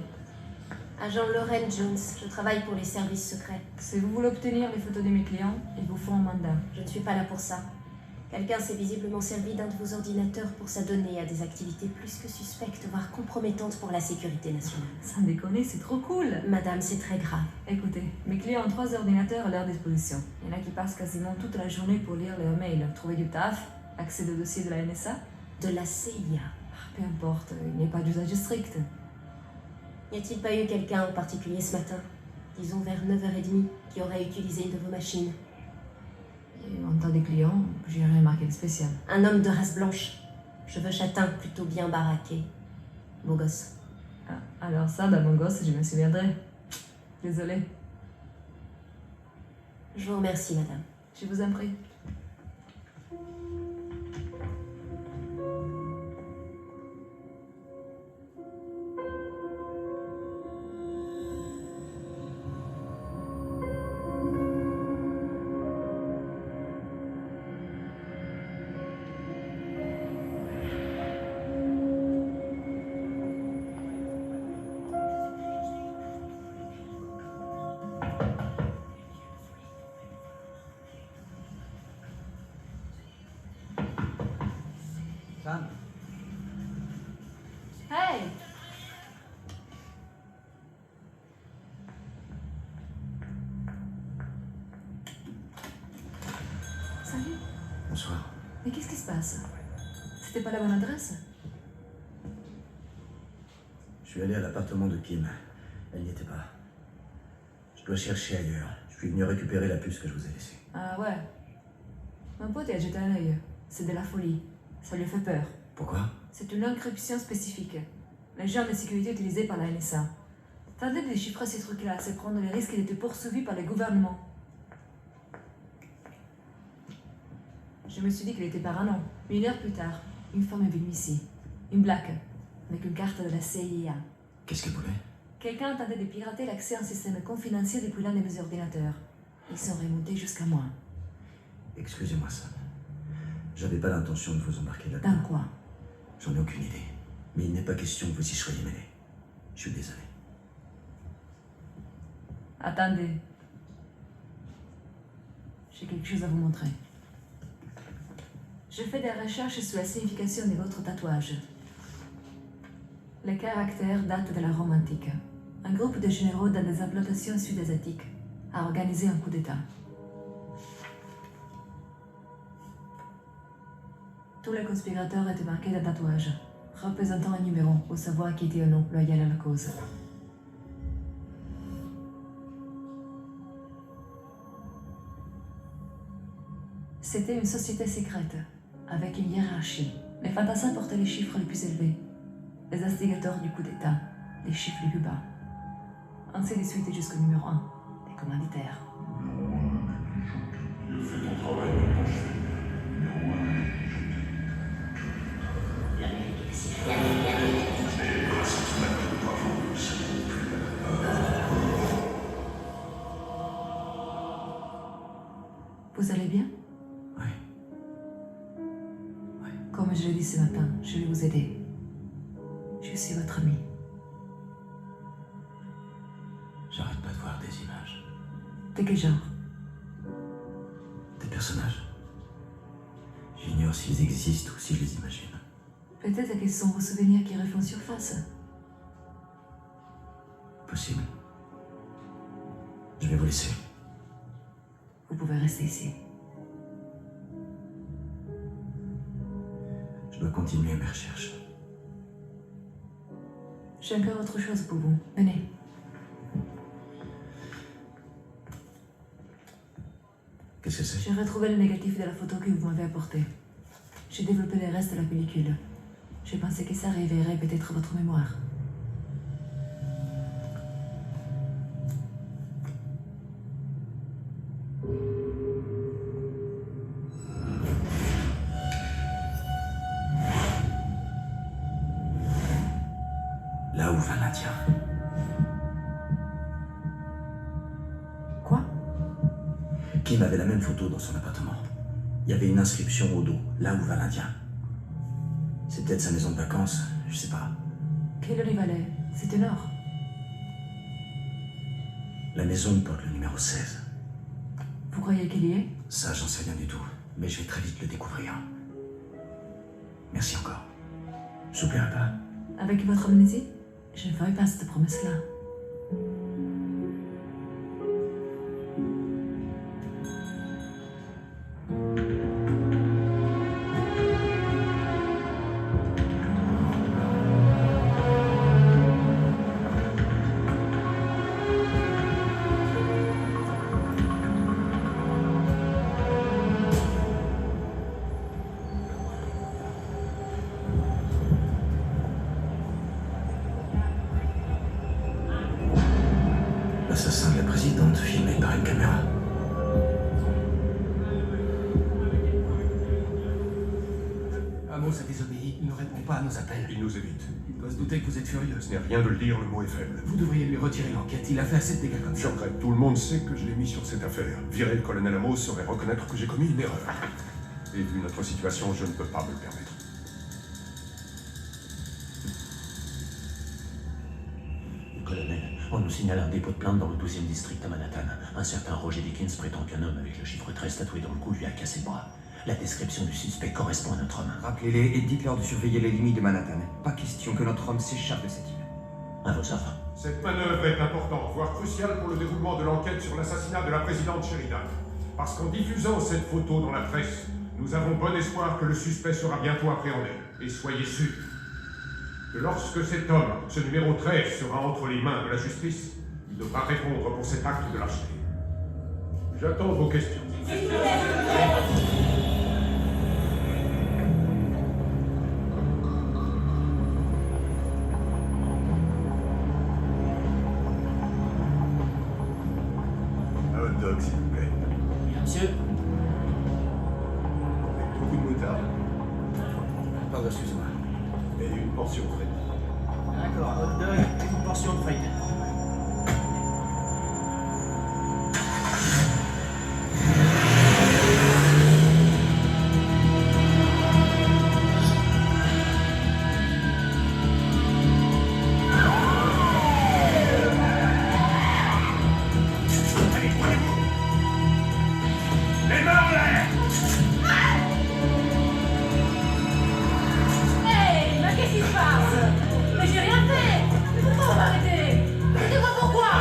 Agent Lorraine Jones, je travaille pour les services secrets. Si vous voulez obtenir les photos de mes clients, il vous faut un mandat. Je ne suis pas là pour ça. Quelqu'un s'est visiblement servi d'un de vos ordinateurs pour s'adonner à des activités plus que suspectes, voire compromettantes pour la sécurité nationale. Sans déconner, c'est trop cool. Madame, c'est très grave. Écoutez, mes clients ont 3 ordinateurs à leur disposition. Il y en a qui passent quasiment toute la journée pour lire leurs mails, trouver du taf, accéder au dossier de la NSA. De la CIA. Peu importe, il n'y a pas d'usage strict. N'y a-t-il pas eu quelqu'un en particulier ce matin, disons vers 9h30, qui aurait utilisé une de vos machines? Il y a longtemps des clients, j'ai rien remarqué de spécial. Un homme de race blanche, cheveux châtains, plutôt bien baraqué. Beau gosse. Ah, alors ça, mon gosse, je me souviendrai. Désolée. Je vous remercie, madame. Je vous en prie. Sam, Hey! Salut. Bonsoir. Mais qu'est-ce qui se passe? C'était pas la bonne adresse? Je suis allé à l'appartement de Kim. Elle n'y était pas. Je dois chercher ailleurs. Je suis venu récupérer la puce que je vous ai laissée. Ah ouais. Mon pote y a jeté un œil. C'est de la folie. Ça lui fait peur. Pourquoi? C'est une encryption spécifique. Les genres de sécurité utilisés par la NSA. Tenter de déchiffrer ces trucs-là, c'est prendre le risque d'être poursuivi par les gouvernements. Je me suis dit qu'il était parano. Mais 1 heure plus tard, une femme est venue ici. Une black, avec une carte de la CIA. Qu'est-ce qu'elle voulait? Quelqu'un tentait de pirater l'accès à un système confidentiel depuis l'un de mes ordinateurs. Ils sont remontés jusqu'à moi. Excusez-moi, Sam. J'avais pas l'intention de vous embarquer là-dedans. Dans quoi? J'en ai aucune idée. Mais il n'est pas question que vous y soyez mêlés. Je suis désolé. Attendez. J'ai quelque chose à vous montrer. Je fais des recherches sur la signification de votre tatouage. Les caractères datent de la Rome antique. Un groupe de généraux dans des implantations sud-asiatiques a organisé un coup d'État. Tous les conspirateurs étaient marqués d'un tatouage, représentant un numéro pour savoir qui était ou non loyal à la cause. C'était une société secrète, avec une hiérarchie. Les fantassins portaient les chiffres les plus élevés, les instigateurs du coup d'État, les chiffres les plus bas. Ainsi de suite jusqu'au numéro 1, les commanditaires. Vous allez bien? Oui. Comme je l'ai dit ce matin, je vais vous aider. Je suis votre ami. J'arrête pas de voir des images. De quel genre? Des personnages. J'ignore s'ils existent ou si je les imagine. Peut-être que ce sont vos souvenirs qui refont surface. Possible. Je vais vous laisser. Vous pouvez rester ici. Je dois continuer mes recherches. J'ai encore autre chose pour vous. Venez. Qu'est-ce que c'est? J'ai retrouvé le négatif de la photo que vous m'avez apportée. J'ai développé le reste de la pellicule. J'ai pensé que ça réveillerait peut-être votre mémoire. Là où va l'Indien. Quoi? Kim avait la même photo dans son appartement. Il y avait une inscription au dos, là où va l'Indien. C'est peut-être sa maison de vacances, je sais pas. Quel Olivalet? C'était Nord. La maison porte le numéro 16. Vous croyez qu'il y est? Ça, j'en sais rien du tout. Mais je vais très vite le découvrir. Merci encore. J'oublierai pas. Avec votre amnésie, je ne ferai pas cette promesse-là. L'assassin de la présidente filmé par une caméra. Amos a désobéi, il ne répond pas à nos appels. Il nous évite. Il doit se douter que vous êtes furieux. Ce n'est rien de le dire, le mot est faible. Vous devriez lui retirer l'enquête, il a fait assez de dégâts comme Je ça. regrette, tout le monde sait que je l'ai mis sur cette affaire. Virer le colonel Amos serait reconnaître que j'ai commis une erreur. Et vu notre situation, je ne peux pas me le permettre. Colonel, on nous signale un dépôt de plainte dans le 12e district à Manhattan. Un certain Roger Dickens prétend qu'un homme avec le chiffre 13 tatoué dans le cou lui a cassé le bras. La description du suspect correspond à notre homme. Rappelez-les et dites-leur de surveiller les limites de Manhattan. Pas question que notre homme s'échappe de cette île. À vos ordres. Cette manœuvre est importante, voire cruciale pour le déroulement de l'enquête sur l'assassinat de la présidente Sheridan. Parce qu'en diffusant cette photo dans la presse, nous avons bon espoir que le suspect sera bientôt appréhendé. Et soyez sûrs que lorsque cet homme, ce numéro 13, sera entre les mains de la justice, il devra répondre pour cet acte de lâcheté. J'attends vos questions. Un hot dog, s'il vous plaît. Bien, monsieur. Avec beaucoup de moutarde. Pardon, excusez-moi. Et une portion fraîche. D'accord, un hot dog et une portion de frites. Hey, mais qu'est-ce qui se passe? Mais j'ai rien fait! Pourquoi vous m'arrêtez? Dites-moi pourquoi!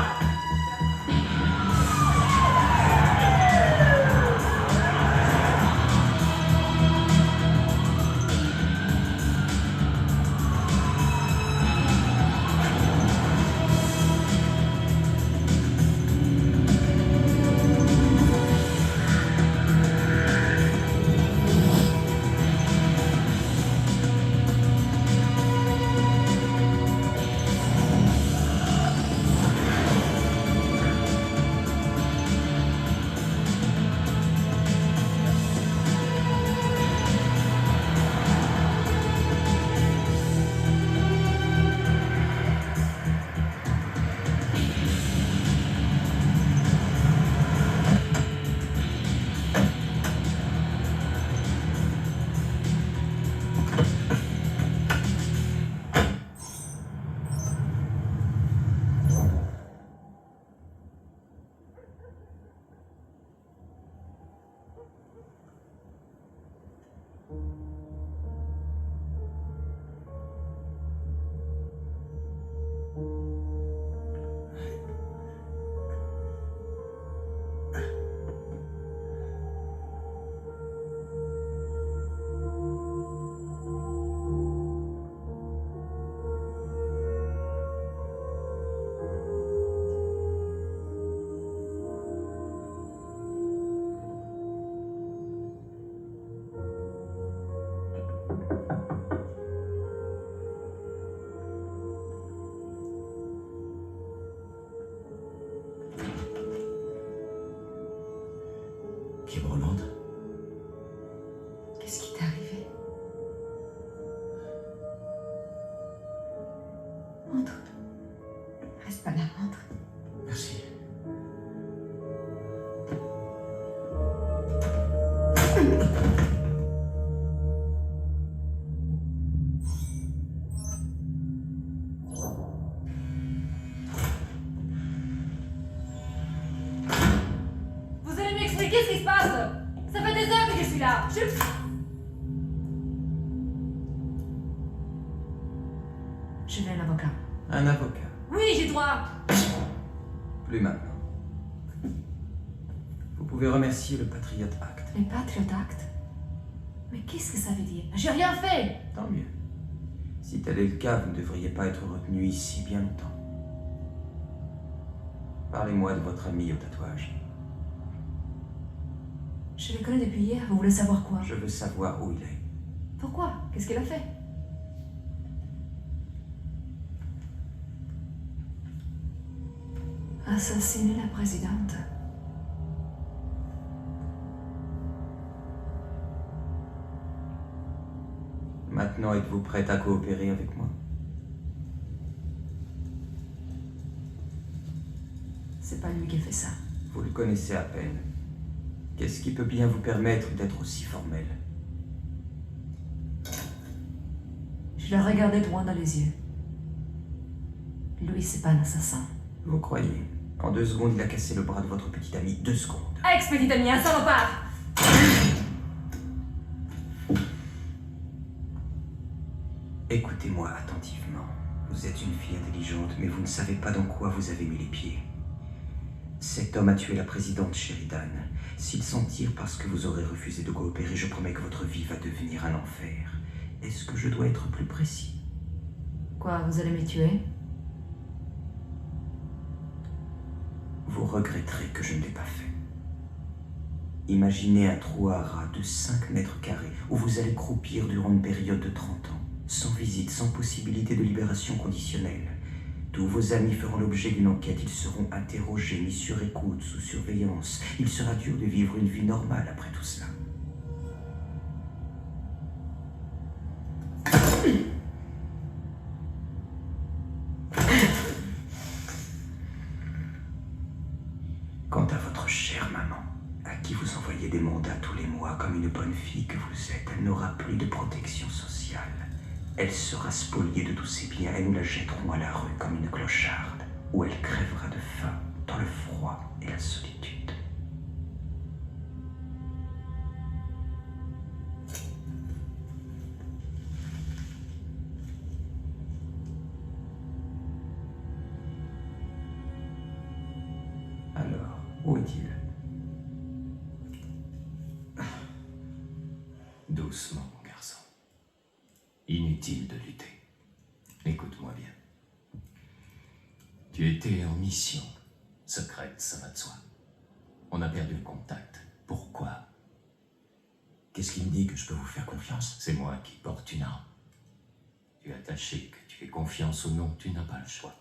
Kim Roland. Qu'est-ce qui t'est arrivé? Entre. Reste pas là, entre. Merci. Vous allez m'expliquer ce qui se passe? Ça fait des heures que je celui-là. Je veux un avocat. Un avocat. Oui, j'ai droit. Plus maintenant. Vous pouvez remercier le Patriot Act. Les Patriot Act? Mais qu'est-ce que ça veut dire? J'ai rien fait! Tant mieux. Si tel est le cas, vous ne devriez pas être retenu ici bien longtemps. Parlez-moi de votre ami au tatouage. Je le connais depuis hier, vous voulez savoir quoi? Je veux savoir où il est. Pourquoi? Qu'est-ce qu'il a fait? Assassiner la présidente. Maintenant, êtes-vous prête à coopérer avec moi? C'est pas lui qui a fait ça. Vous le connaissez à peine. Qu'est-ce qui peut bien vous permettre d'être aussi formel? Je le regardais droit dans les yeux. Lui, c'est pas un assassin. Vous croyez? En 2 secondes, il a cassé le bras de votre petite amie. 2 secondes. Ex-petit ami, un salopard. Écoutez-moi attentivement. Vous êtes une fille intelligente, mais vous ne savez pas dans quoi vous avez mis les pieds. Cet homme a tué la présidente Sheridan. S'il s'en tire parce que vous aurez refusé de coopérer, je promets que votre vie va devenir un enfer. Est-ce que je dois être plus précis? Quoi, vous allez me tuer? Vous regretterez que je ne l'ai pas fait. Imaginez un trou à rats de 5 mètres carrés où vous allez croupir durant une période de 30 ans, sans visite, sans possibilité de libération conditionnelle. Tous vos amis feront l'objet d'une enquête, ils seront interrogés, mis sur écoute, sous surveillance. Il sera dur de vivre une vie normale après tout cela. Quant à votre chère maman, à qui vous envoyez des mandats tous les mois comme une bonne fille que vous êtes, elle n'aura plus de protection sociale. Elle sera spoliée de tous ses biens et nous la jetterons à la rue comme une clocharde, où elle crèvera de faim dans le froid et la solitude. Alors, où est-il? Doucement, mon garçon. Inutile de lutter. Écoute-moi bien. Tu étais en mission secrète, ça va de soi. On a perdu le contact. Pourquoi? Qu'est-ce qui me dit que je peux vous faire confiance? C'est moi qui porte une arme. Tu as tâché que tu aies confiance ou non, tu n'as pas le choix.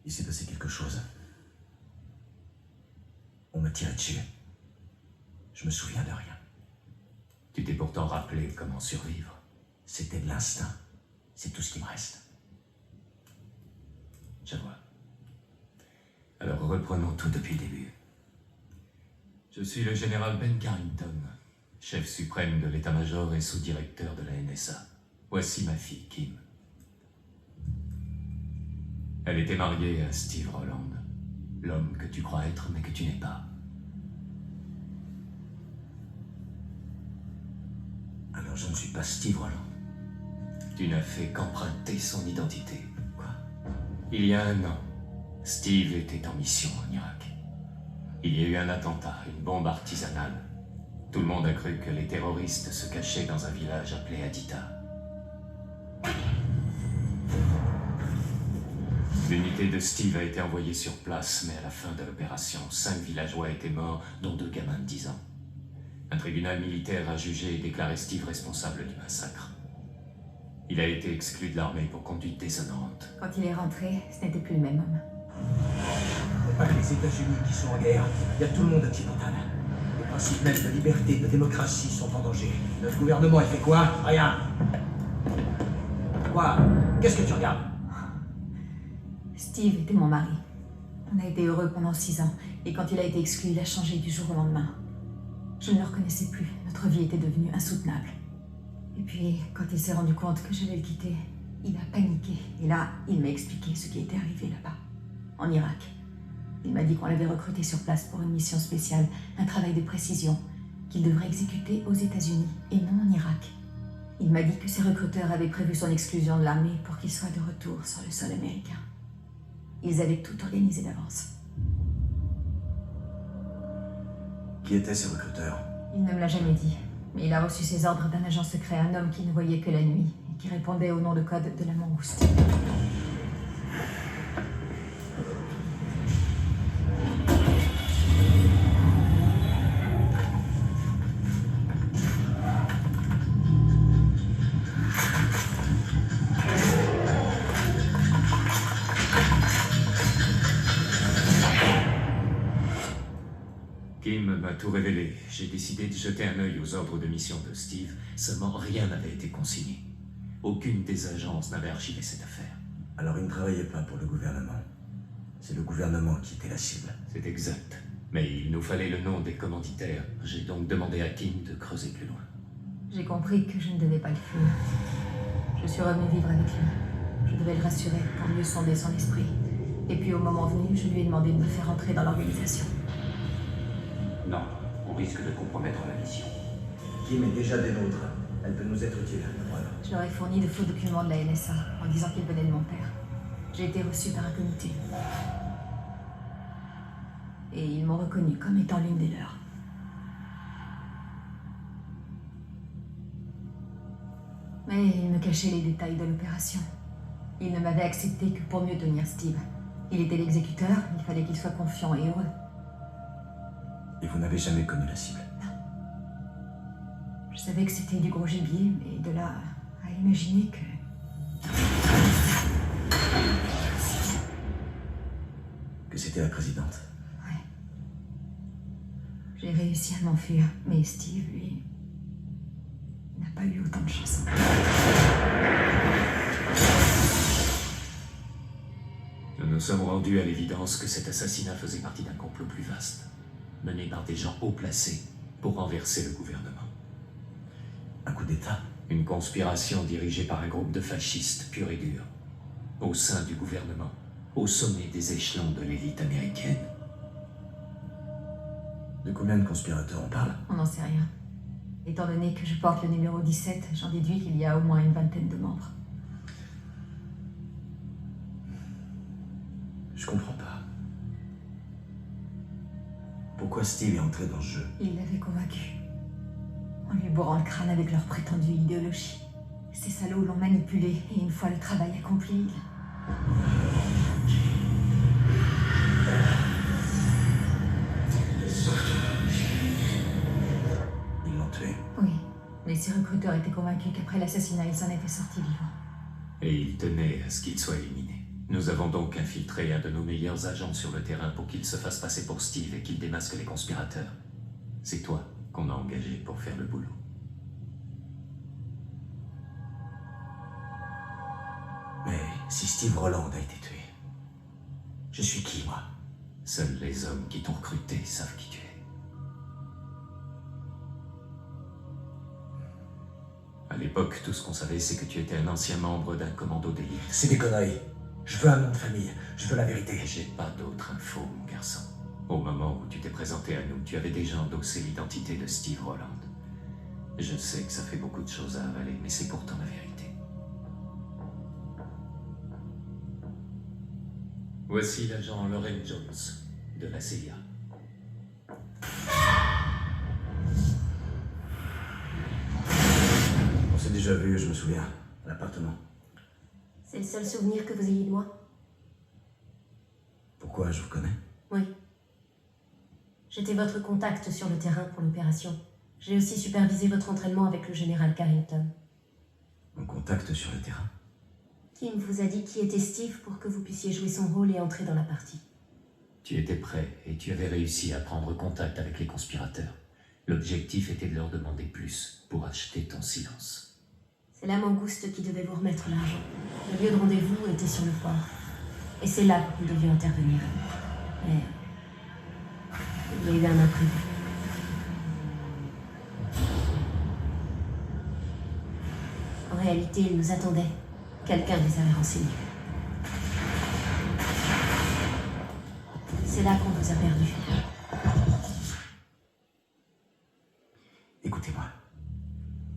Il s'est passé quelque chose. On m'a tiré dessus. Je me souviens de rien. Tu t'es pourtant rappelé comment survivre. C'était de l'instinct. C'est tout ce qui me reste. Je vois. Alors reprenons tout depuis le début. Je suis le général Ben Carrington, chef suprême de l'état-major et sous-directeur de la NSA. Voici ma fille, Kim. Elle était mariée à Steve Rowland, l'homme que tu crois être mais que tu n'es pas. Alors je ne suis pas Steve Rowland. Tu n'as fait qu'emprunter son identité. Quoi? Il y a 1 an, Steve était en mission en Irak. Il y a eu un attentat, une bombe artisanale. Tout le monde a cru que les terroristes se cachaient dans un village appelé Haditha. L'unité de Steve a été envoyée sur place, mais à la fin de l'opération, 5 villageois étaient morts, dont 2 gamins de 10 ans. Un tribunal militaire a jugé et déclaré Steve responsable du massacre. Il a été exclu de l'armée pour conduite déshonorante. Quand il est rentré, ce n'était plus le même homme. Il n'y a pas que les États-Unis qui sont en guerre, il y a tout le monde occidental. Les principes même de liberté, de démocratie sont en danger. Notre gouvernement, il fait quoi? Rien. Quoi? Qu'est-ce que tu regardes? Steve était mon mari. On a été heureux pendant 6 ans, et quand il a été exclu, il a changé du jour au lendemain. Je ne le reconnaissais plus, notre vie était devenue insoutenable. Et puis, quand il s'est rendu compte que j'allais le quitter, il a paniqué. Et là, il m'a expliqué ce qui était arrivé là-bas, en Irak. Il m'a dit qu'on l'avait recruté sur place pour une mission spéciale, un travail de précision, qu'il devrait exécuter aux États-Unis et non en Irak. Il m'a dit que ses recruteurs avaient prévu son exclusion de l'armée pour qu'il soit de retour sur le sol américain. Ils avaient tout organisé d'avance. Qui étaient ces recruteurs? Il ne me l'a jamais dit, mais il a reçu ses ordres d'un agent secret, un homme qui ne voyait que la nuit et qui répondait au nom de code de la Mangouste. Kim m'a tout révélé. J'ai décidé de jeter un œil aux ordres de mission de Steve, seulement rien n'avait été consigné. Aucune des agences n'avait archivé cette affaire. Alors il ne travaillait pas pour le gouvernement. C'est le gouvernement qui était la cible. C'est exact. Mais il nous fallait le nom des commanditaires. J'ai donc demandé à Kim de creuser plus loin. J'ai compris que je ne devais pas le fuir. Je suis revenue vivre avec lui. Je devais le rassurer pour mieux sonder son esprit. Et puis au moment venu, je lui ai demandé de me faire entrer dans l'organisation. Non, on risque de compromettre la mission. Kim est déjà des nôtres. Elle peut nous être utile. Voilà. Je leur ai fourni de faux documents de la NSA en disant qu'ils venaient de mon père. J'ai été reçue par un comité. Et ils m'ont reconnue comme étant l'une des leurs. Mais ils me cachaient les détails de l'opération. Ils ne m'avaient accepté que pour mieux tenir Steve. Il était l'exécuteur, il fallait qu'il soit confiant et heureux. Et vous n'avez jamais connu la cible? Je savais que c'était du gros gibier, mais de là à imaginer que... Que c'était la présidente? Ouais. J'ai réussi à m'enfuir, mais Steve, lui, n'a pas eu autant de chance. Nous nous sommes rendus à l'évidence que cet assassinat faisait partie d'un complot plus vaste, mené par des gens haut placés pour renverser le gouvernement. Un coup d'État? Une conspiration dirigée par un groupe de fascistes purs et durs, au sein du gouvernement, au sommet des échelons de l'élite américaine. De combien de conspirateurs on parle? On n'en sait rien. Étant donné que je porte le numéro 17, j'en déduis qu'il y a au moins une vingtaine de membres. Je comprends pas. Pourquoi Steve est entré dans ce jeu? Ils l'avaient convaincu. En lui bourrant le crâne avec leur prétendue idéologie. Ces salauds l'ont manipulé et une fois le travail accompli, Ils l'ont tué? Oui, mais ces recruteurs étaient convaincus qu'après l'assassinat, ils en étaient sortis vivants. Et ils tenaient à ce qu'il soit éliminé. Nous avons donc infiltré un de nos meilleurs agents sur le terrain pour qu'il se fasse passer pour Steve et qu'il démasque les conspirateurs. C'est toi qu'on a engagé pour faire le boulot. Mais si Steve Rowland a été tué, je suis qui, moi? Seuls les hommes qui t'ont recruté savent qui tu es. À l'époque, tout ce qu'on savait, c'est que tu étais un ancien membre d'un commando d'élite. C'est des conneries. Je veux un nom de famille. Je veux la vérité. J'ai pas d'autre info, mon garçon. Au moment où tu t'es présenté à nous, tu avais déjà endossé l'identité de Steve Rowland. Je sais que ça fait beaucoup de choses à avaler, mais c'est pourtant la vérité. Voici l'agent Lauren Jones, de la CIA. On s'est déjà vu, je me souviens. À l'appartement. C'est le seul souvenir que vous ayez de moi? Pourquoi je vous connais? Oui. J'étais votre contact sur le terrain pour l'opération. J'ai aussi supervisé votre entraînement avec le général Carrington. Mon contact sur le terrain? Kim vous a dit qui était Steve pour que vous puissiez jouer son rôle et entrer dans la partie. Tu étais prêt et tu avais réussi à prendre contact avec les conspirateurs. L'objectif était de leur demander plus pour acheter ton silence. C'est la Mangouste qui devait vous remettre l'argent. Le lieu de rendez-vous était sur le port. Et c'est là que vous deviez intervenir. Mais il y a eu un imprévu. En réalité, ils nous attendaient. Quelqu'un les avait renseignés. C'est C'est là qu'on vous a perdu. Écoutez-moi.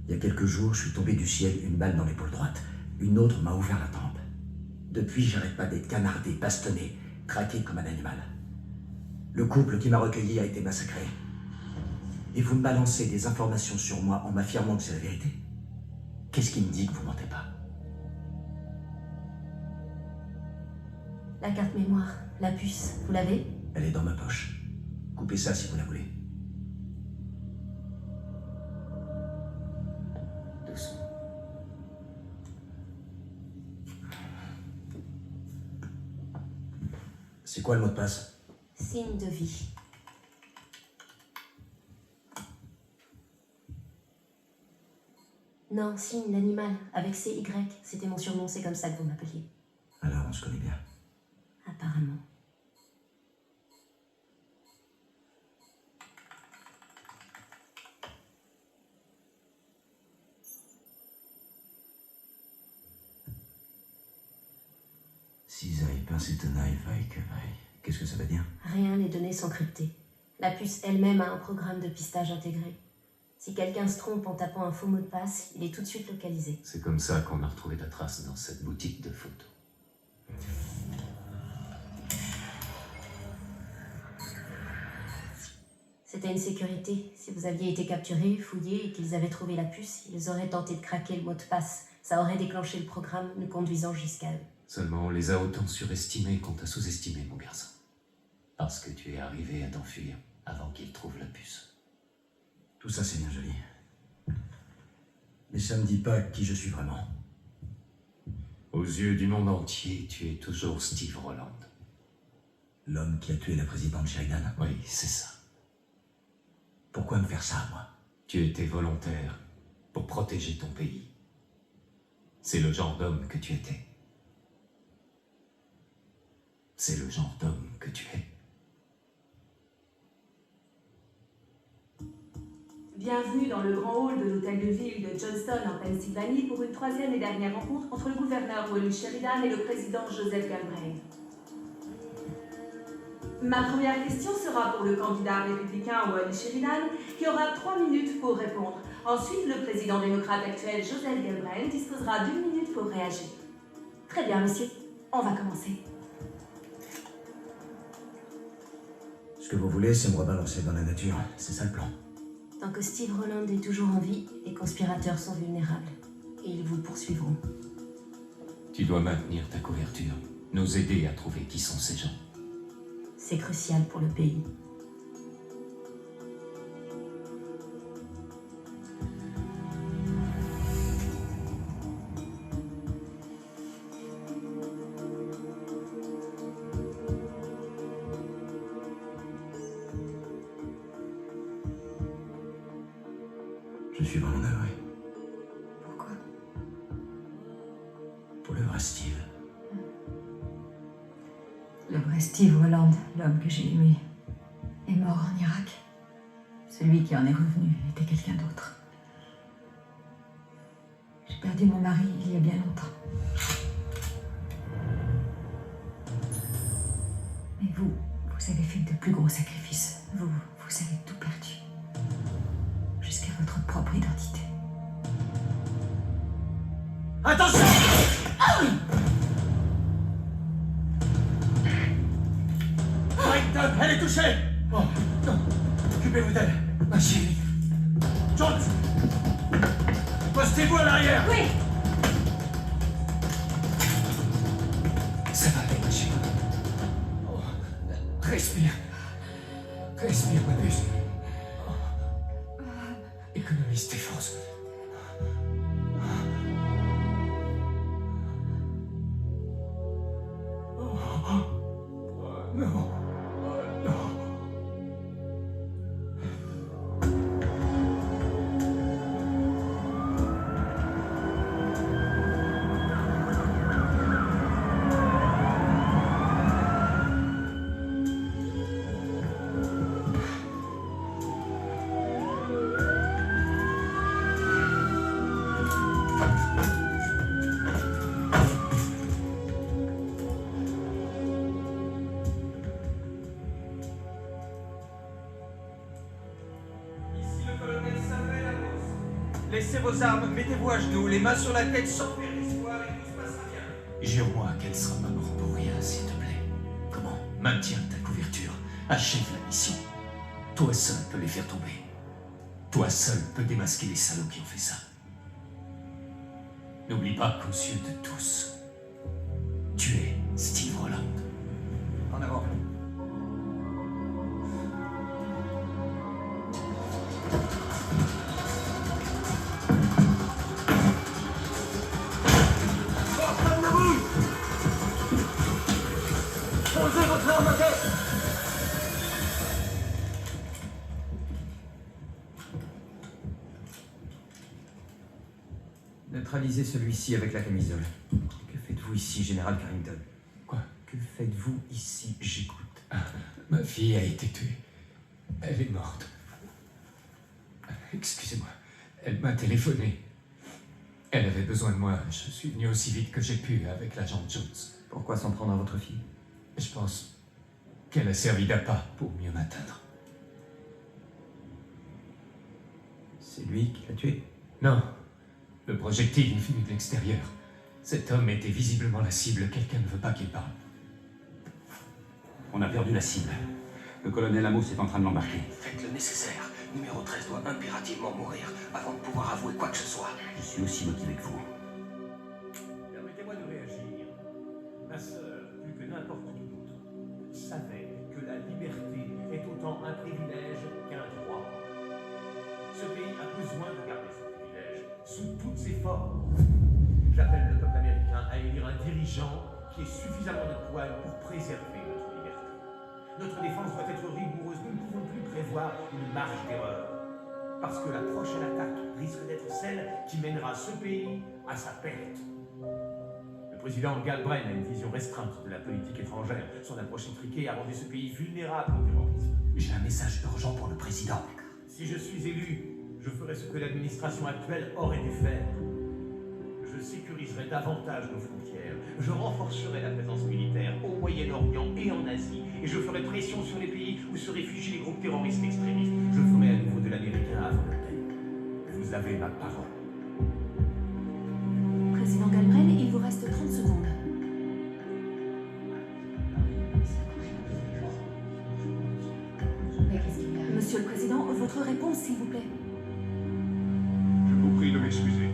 Il y a quelques jours, je suis tombé du ciel, une balle dans l'épaule droite. Une autre m'a ouvert la tempe. Depuis, j'arrête pas d'être canardé, bastonné, traqué comme un animal. Le couple qui m'a recueilli a été massacré. Et vous me balancez des informations sur moi en m'affirmant que c'est la vérité. Qu'est-ce qui me dit que vous mentez pas? La carte mémoire, la puce, vous l'avez? Elle est dans ma poche. Coupez ça si vous la voulez. Doucement. C'est quoi le mot de passe? Signe de vie. Non, signe l'animal, avec CY. C'était mon surnom, c'est comme ça que vous m'appeliez. Alors, on se connaît bien. Apparemment. Cisaille, Pincetonai, Vaikevaille. Qu'est-ce que ça veut dire? Rien, les données sont cryptées. La puce elle-même a un programme de pistage intégré. Si quelqu'un se trompe en tapant un faux mot de passe, il est tout de suite localisé. C'est comme ça qu'on a retrouvé ta trace dans cette boutique de photos. C'était une sécurité. Si vous aviez été capturé, fouillé et qu'ils avaient trouvé la puce, ils auraient tenté de craquer le mot de passe. Ça aurait déclenché le programme, nous conduisant jusqu'à eux. Seulement, on les a autant surestimés qu'on t'a sous-estimé, mon garçon. Parce que tu es arrivé à t'enfuir avant qu'ils trouvent la puce. Tout ça, c'est bien joli. Mais ça me dit pas qui je suis vraiment. Aux yeux du monde entier, tu es toujours Steve Rowland. L'homme qui a tué la présidente Sheridan? Oui, c'est ça. Pourquoi me faire ça, moi? Tu étais volontaire pour protéger ton pays. C'est le genre d'homme que tu étais. C'est le genre d'homme que tu es. Bienvenue dans le grand hall de l'hôtel de ville de Johnston en Pennsylvanie pour une troisième et dernière rencontre entre le gouverneur Wally Sheridan et le président Joseph Galbraith. Ma première question sera pour le candidat républicain Wally Sheridan qui aura 3 minutes pour répondre. Ensuite, le président démocrate actuel Joseph Galbraith disposera d'1 minute pour réagir. Très bien, monsieur. On va commencer. Ce que vous voulez, c'est me rebalancer dans la nature. C'est ça le plan. Tant que Steve Rowland est toujours en vie, les conspirateurs sont vulnérables. Et ils vous poursuivront. Tu dois maintenir ta couverture. Nous aider à trouver qui sont ces gens. C'est crucial pour le pays. Je suis vraiment navré. Pourquoi? Pour le vrai Steve. Le vrai Steve Rowland, l'homme que j'ai aimé, est mort en Irak. Celui qui en est revenu était quelqu'un d'autre. J'ai perdu mon mari il y a bien longtemps. Mais vous avez fait de plus gros sacrifices. Vous avez tout perdu. Jusqu'à votre propre identité. Attention! Brighton, elle est touchée! Oh, non. Occupez-vous d'elle. Ma chérie. Jones! Postez-vous à l'arrière! Oui! Ça va aller, ma chérie. Oh, respire. Respire, ma puce. Oh. Économise tes forces. Non. Laissez vos armes, mettez-vous à genoux, les mains sur la tête, sans faire l'espoir et tout se passera bien. Jure-moi qu'elle sera ma mort pour rien, s'il te plaît. Comment? Maintiens ta couverture. Achève la mission. Toi seul peux les faire tomber. Toi seul peux démasquer les salauds qui ont fait ça. N'oublie pas qu'aux yeux de tous, tu es Steve Rowland. En avant. Posez votre arme à terre! Neutralisez celui-ci avec la camisole. Que faites-vous ici, Général Carrington? Quoi? Que faites-vous ici? J'écoute. Ma fille a été tuée. Elle est morte. Excusez-moi. Elle m'a téléphoné. Elle avait besoin de moi. Je suis venu aussi vite que j'ai pu avec l'agent Jones. Pourquoi s'en prendre à votre fille? Je pense qu'elle a servi d'appât pour mieux m'atteindre. C'est lui qui l'a tuée? Non. Le projectile est venu de l'extérieur. Cet homme était visiblement la cible. Quelqu'un ne veut pas qu'il parle. On a perdu la cible. Le colonel Amos est en train de l'embarquer. Faites le nécessaire. Numéro 13 doit impérativement mourir avant de pouvoir avouer quoi que ce soit. Je suis aussi motivé que vous. Permettez-moi de réagir. Ma sœur, plus que n'importe qui d'autre, savait que la liberté est autant un privilège qu'un droit. Ce pays a besoin de garder ce privilège sous toutes ses formes. J'appelle le peuple américain à élire un dirigeant qui ait suffisamment de poigne pour préserver notre liberté. Notre défense doit être rigoureuse. Nous ne pouvons plus prévoir une marge d'erreur. Parce que la prochaine attaque risque d'être celle qui mènera ce pays à sa perte. Le président Galbraith a une vision restreinte de la politique étrangère. Son approche étriquée a rendu ce pays vulnérable au terrorisme. J'ai un message urgent pour le président. Si je suis élu, je ferai ce que l'administration actuelle aurait dû faire. Je sécuriserai davantage nos frontières. Je renforcerai la présence militaire au Moyen-Orient et en Asie. Et je ferai pression sur les pays où se réfugient les groupes terroristes extrémistes. Je ferai à nouveau de l'américain à volonté. Vous avez ma parole. Président Galbraith, il vous reste 30 secondes. Mais qu'est-ce qu'il y a? Monsieur le Président, votre réponse, s'il vous plaît. Je vous prie de m'excuser.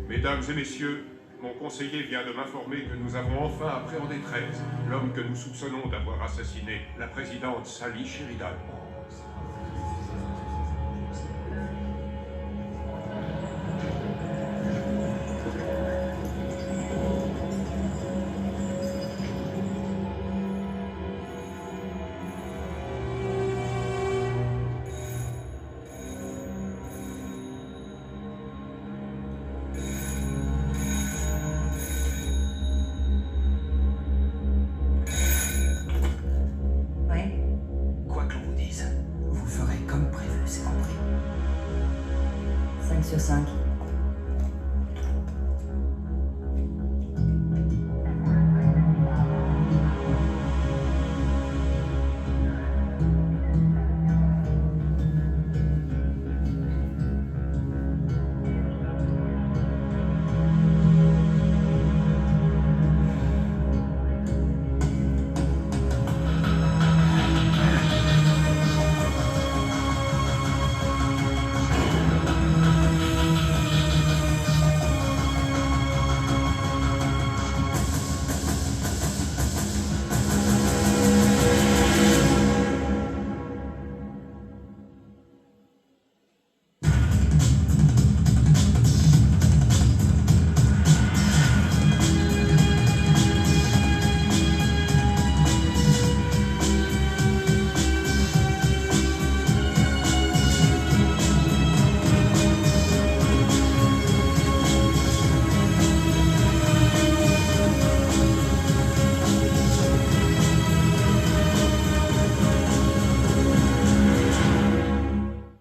Mesdames et messieurs, mon conseiller vient de m'informer que nous avons enfin appréhendé 13, l'homme que nous soupçonnons d'avoir assassiné la présidente Sally Sheridan. Quoi que l'on vous dise, vous ferez comme prévu, c'est compris. 5 sur 5.